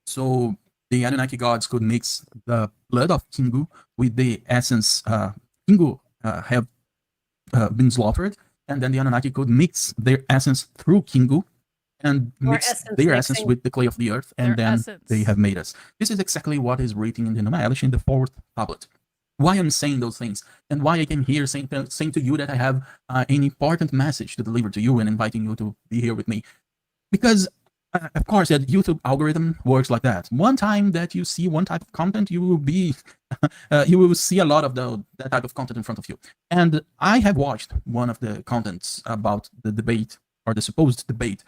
So the Anunnaki gods could mix the blood of Kingu with the essence. Kingu have been slaughtered, and then the Anunnaki could mix their essence through Kingu and More mix essence their essence mixing. with the clay of the earth, and Their then essence. they have made us. This is exactly what is written in the Enuma Elish in the 4th tablet. Why I'm saying those things, and why I came here saying to you that I have an important message to deliver to you and inviting you to be here with me. Because, of course, that YouTube algorithm works like that. One time that you see one type of content, you will be, you will see a lot of that type of content in front of you. And I have watched one of the contents about the debate, or the supposed debate,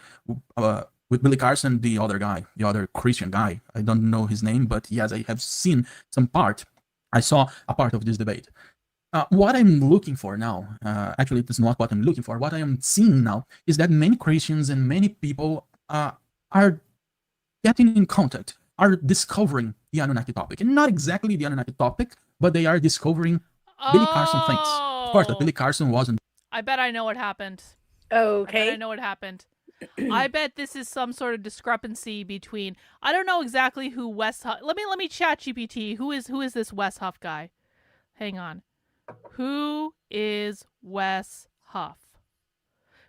with Billy Carson, the other guy, the other Christian guy. I don't know his name, but yes, I have seen some part. I saw a part of this debate. What I'm looking for now, actually, it's not what I'm looking for. What I am seeing now is that many Christians and many people are getting in contact, are discovering the Anunnaki topic. And not exactly the Anunnaki topic, but they are discovering Billy Carson things. Of course, that Billy Carson wasn't. I bet I know what happened. I bet I Okay. know what happened. I bet this is some sort of discrepancy between. I don't know exactly who Wes Huff. Let me chat GPT. Who is this Wes Huff guy? Hang on. Who is Wes Huff?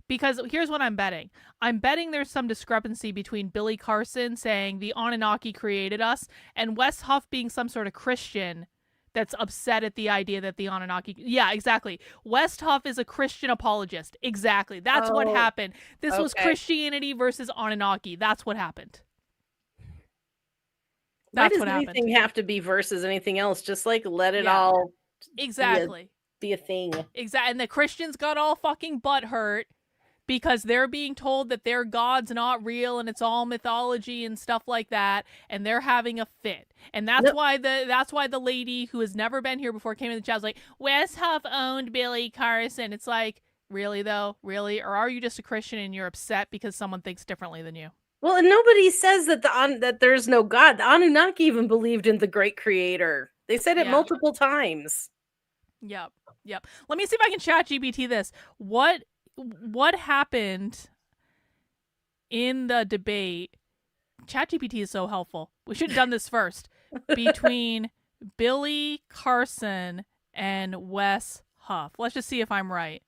Because here's what I'm betting. I'm betting there's some discrepancy between Billy Carson saying the Anunnaki created us and Wes Huff being some sort of Christian that's upset at the idea that the Anunnaki. Yeah, exactly. Wes Huff is a Christian apologist. Exactly. That's what Oh, happened. This was okay. Christianity versus Anunnaki. That's what happened. Why That's does what anything happened. have to be versus anything else? Just like let it Yeah. all Exactly. be a thing. Exactly. And the Christians got all fucking butthurt because they're being told that their God's not real and it's all mythology and stuff like that, and they're having a fit. And that's Nope. why the lady who has never been here before came in the chat was like, Wes Huff owned Billy Carson. It's like, really though? Really? Or are you just a Christian and you're upset because someone thinks differently than you? Well, and nobody says that that there's no God. The Anunnaki even believed in the great creator. They said it Yeah. multiple times. Yep. Let me see if I can chat GPT this. What happened in the debate? ChatGPT is so helpful. We should have done this first. Between Billy Carson and Wes Huff. Let's just see if I'm right.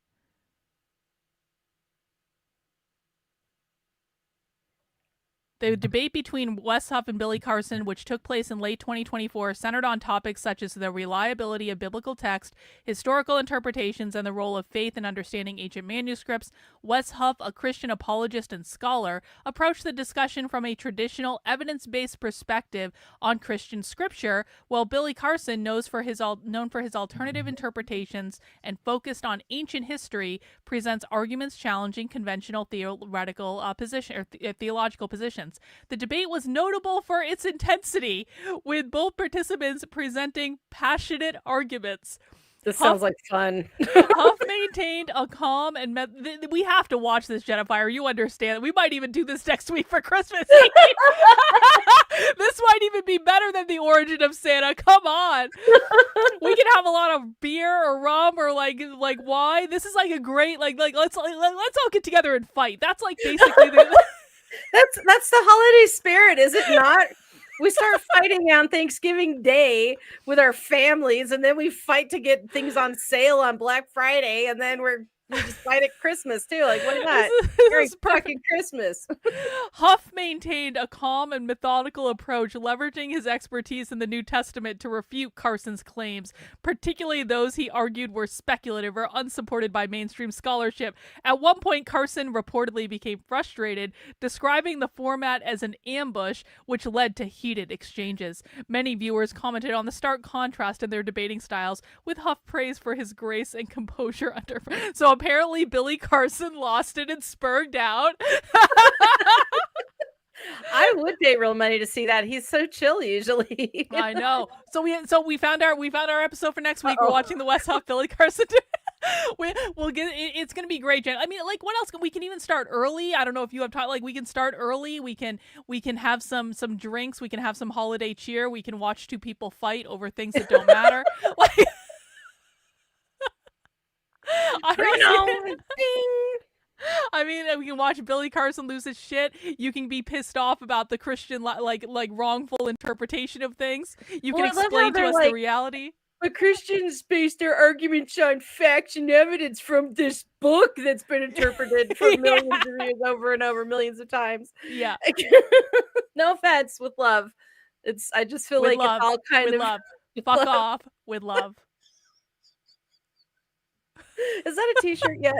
The debate between Wes Huff and Billy Carson, which took place in late 2024, centered on topics such as the reliability of biblical text, historical interpretations, and the role of faith in understanding ancient manuscripts. Wes Huff, a Christian apologist and scholar, approached the discussion from a traditional, evidence-based perspective on Christian scripture, while Billy Carson, known for his alternative interpretations and focused on ancient history, presents arguments challenging conventional theological positions. The debate was notable for its intensity, with both participants presenting passionate arguments. This sounds like fun. Huff maintained a calm and we have to watch this, Jennifer. You understand. We might even do this next week for Christmas Eve. This might even be better than the origin of Santa. Come on. We can have a lot of beer or rum or like wine. This is like a great let's all get together and fight. That's like basically That's the holiday spirit, is it not? We start fighting on Thanksgiving Day with our families, and then we fight to get things on sale on Black Friday, and then we just fight at Christmas too. Like, why not? Merry fucking Christmas. Huff maintained a calm and methodical approach, leveraging his expertise in the New Testament to refute Carson's claims, particularly those he argued were speculative or unsupported by mainstream scholarship. At one point, Carson reportedly became frustrated, describing the format as an ambush, which led to heated exchanges. Many viewers commented on the stark contrast in their debating styles, with Huff praised for his grace and composure under. So apparently Billy Carson lost it and spurred out. I would pay real money to see that. He's so chill usually. I know. So we found our episode for next week. We're watching the Wes Huff Billy Carson. We'll get it. It's gonna be great, Jen. I mean, like, what else? We can even start early. I don't know if you have time. Like, we can start early. We can have some drinks. We can have some holiday cheer. We can watch two people fight over things that don't matter. Like, I mean, we can watch Billy Carson lose his shit. You can be pissed off about the Christian like wrongful interpretation of things. You can explain to us the reality. The Christians base their arguments on facts and evidence from this book that's been interpreted for millions of years over and over, millions of times. Yeah. No offense, with love. I just feel with like love. it's all kind with of love. Fuck off with love. Is that a t-shirt yet?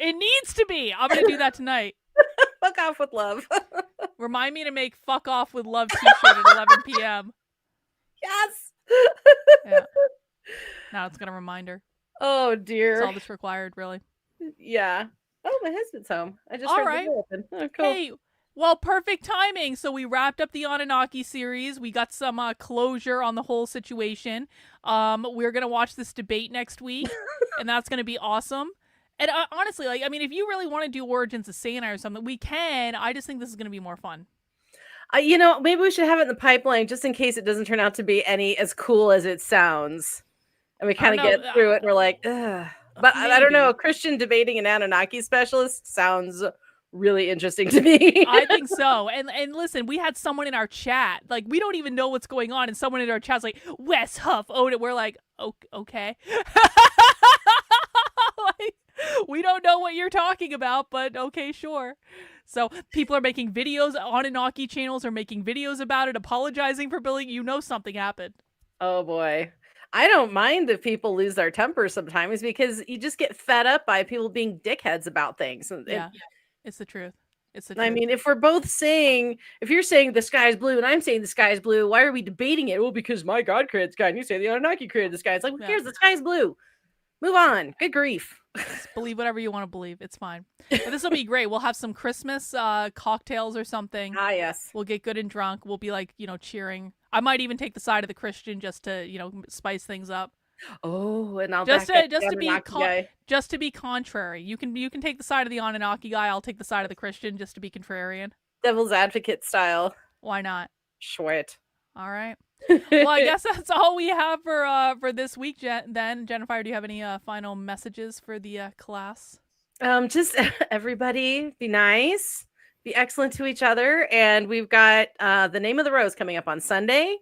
It needs to be. I'm gonna do that tonight. Fuck off with love. Remind me to make "fuck off with love" t-shirt at 11 p.m. Yes. Yeah. Now it's gonna reminder. Oh dear. That's all that's required, really. Yeah. Oh, my husband's home. I just all heard right. the door open. Oh, cool. Hey, well, perfect timing. So we wrapped up the Anunnaki series. We got some closure on the whole situation. We're gonna watch this debate next week, and that's gonna be awesome. And honestly, like, I mean, if you really want to do Origins of Santa or something, we can. I just think this is going to be more fun. Maybe we should have it in the pipeline just in case it doesn't turn out to be any as cool as it sounds. And we kind of get through it and we're like, ugh. But I don't know. Christian debating an Anunnaki specialist sounds really interesting to me. I think so. And listen, we had someone in our chat, like, we don't even know what's going on. And someone in our chat's like, Wes Huff owned it. We're like, okay. Like, we don't know what you're talking about, but okay, sure. So people are making videos, Anunnaki channels are making videos about it, apologizing for Billy. You know something happened. Oh boy. I don't mind if people lose their temper sometimes because you just get fed up by people being dickheads about things. Yeah, it's the truth. It's the I truth. mean, if you're saying the sky is blue and I'm saying the sky is blue, why are we debating it? Well, because my God created the sky and you say the Anunnaki created the sky. It's like, who Yeah. cares? The sky is blue. Move on. Good grief. Just believe whatever you want to believe. It's fine. But this will be great. We'll have some Christmas cocktails or something. Ah, yes. We'll get good and drunk. We'll be like, cheering. I might even take the side of the Christian just to, spice things up. Oh, and I'll Just back up to the be Anunnaki guy. just to be contrary. You can take the side of the Anunnaki guy. I'll take the side of the Christian just to be contrarian. Devil's advocate style. Why not? Sweat. All right. Well, I guess that's all we have for this week. Then, Jennifer, do you have any final messages for the class? Just everybody be nice, be excellent to each other, and we've got the Name of the Rose coming up on Sunday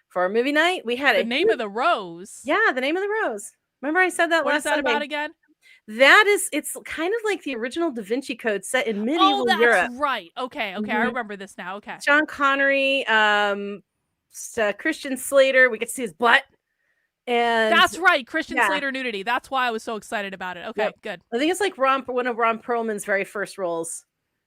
for our movie night. We had The Name of the Rose. Yeah, the Name of the Rose. Remember I said that What last is that Sunday? about again? It's kind of like the original Da Vinci Code set in medieval Oh, that's Europe. right. Okay, I Mhm. remember this now. Okay. John Connery, Christian Slater. We get to see his butt. And That's right, Christian yeah. Slater nudity. That's why I was so excited about it. Okay, Yep. good. I think it's like one of Ron Perlman's very first roles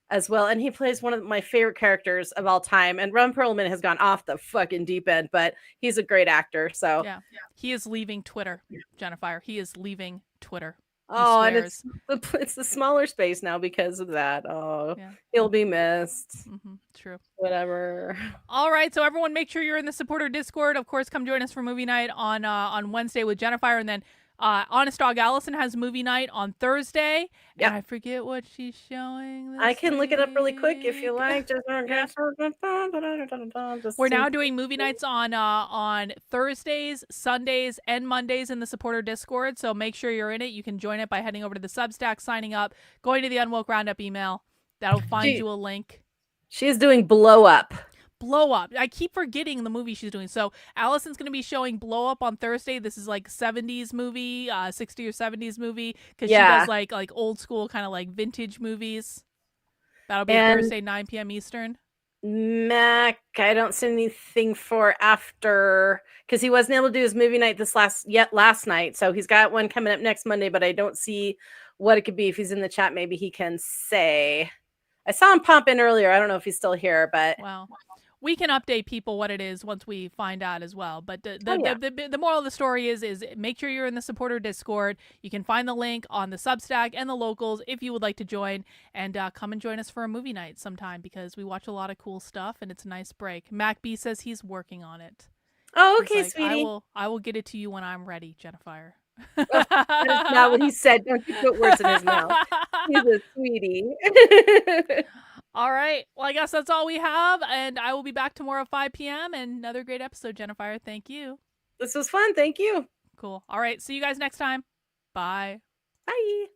as well. And he plays one of my favorite characters of all time. And Ron Perlman has gone off the fucking deep end, but he's a great actor. So Yeah. He is leaving Twitter, Jennifer. He is leaving Twitter. He oh, and swears. it's the smaller space now because of that. Oh, Yeah. he'll be missed. True. Whatever. All right, so everyone, make sure you're in the supporter Discord. Of course, come join us for movie night on Wednesday with Jennifer, and then Honest Dog Allison has movie night on Thursday. Yep. And I forget what she's showing. This I can look it up really quick if you week. like. We're now doing movie nights on Thursdays, Sundays, and Mondays in the supporter Discord. So make sure you're in it. You can join it by heading over to the Substack, signing up, going to the Unwoke Roundup email. That'll find you a link. She's doing Blow Up. Blow Up. I keep forgetting the movie she's doing. So Allison's going to be showing Blow Up on Thursday. This is like 70s movie, 60s or 70s movie, because she does like old school kind of like vintage movies. That'll be Thursday, 9 p.m. Eastern. Mac, I don't see anything for after, because he wasn't able to do his movie night last night. So he's got one coming up next Monday, but I don't see what it could be. If he's in the chat, maybe he can say. I saw him pop in earlier. I don't know if he's still here, but well, we can update people what it is once we find out as well. But the moral of the story is make sure you're in the supporter Discord. You can find the link on the Substack and the locals if you would like to join, and come and join us for a movie night sometime, because we watch a lot of cool stuff and it's a nice break. Mac B says he's working on it. Oh, okay, like, sweetie. I will get it to you when I'm ready, Jennifer. That's not what he said. Don't you put words in his mouth. He's a sweetie. All right. Well, I guess that's all we have, and I will be back tomorrow at 5 p.m. and another great episode, Jennifer. Thank you. This was fun. Thank you. Cool. All right. See you guys next time. Bye. Bye.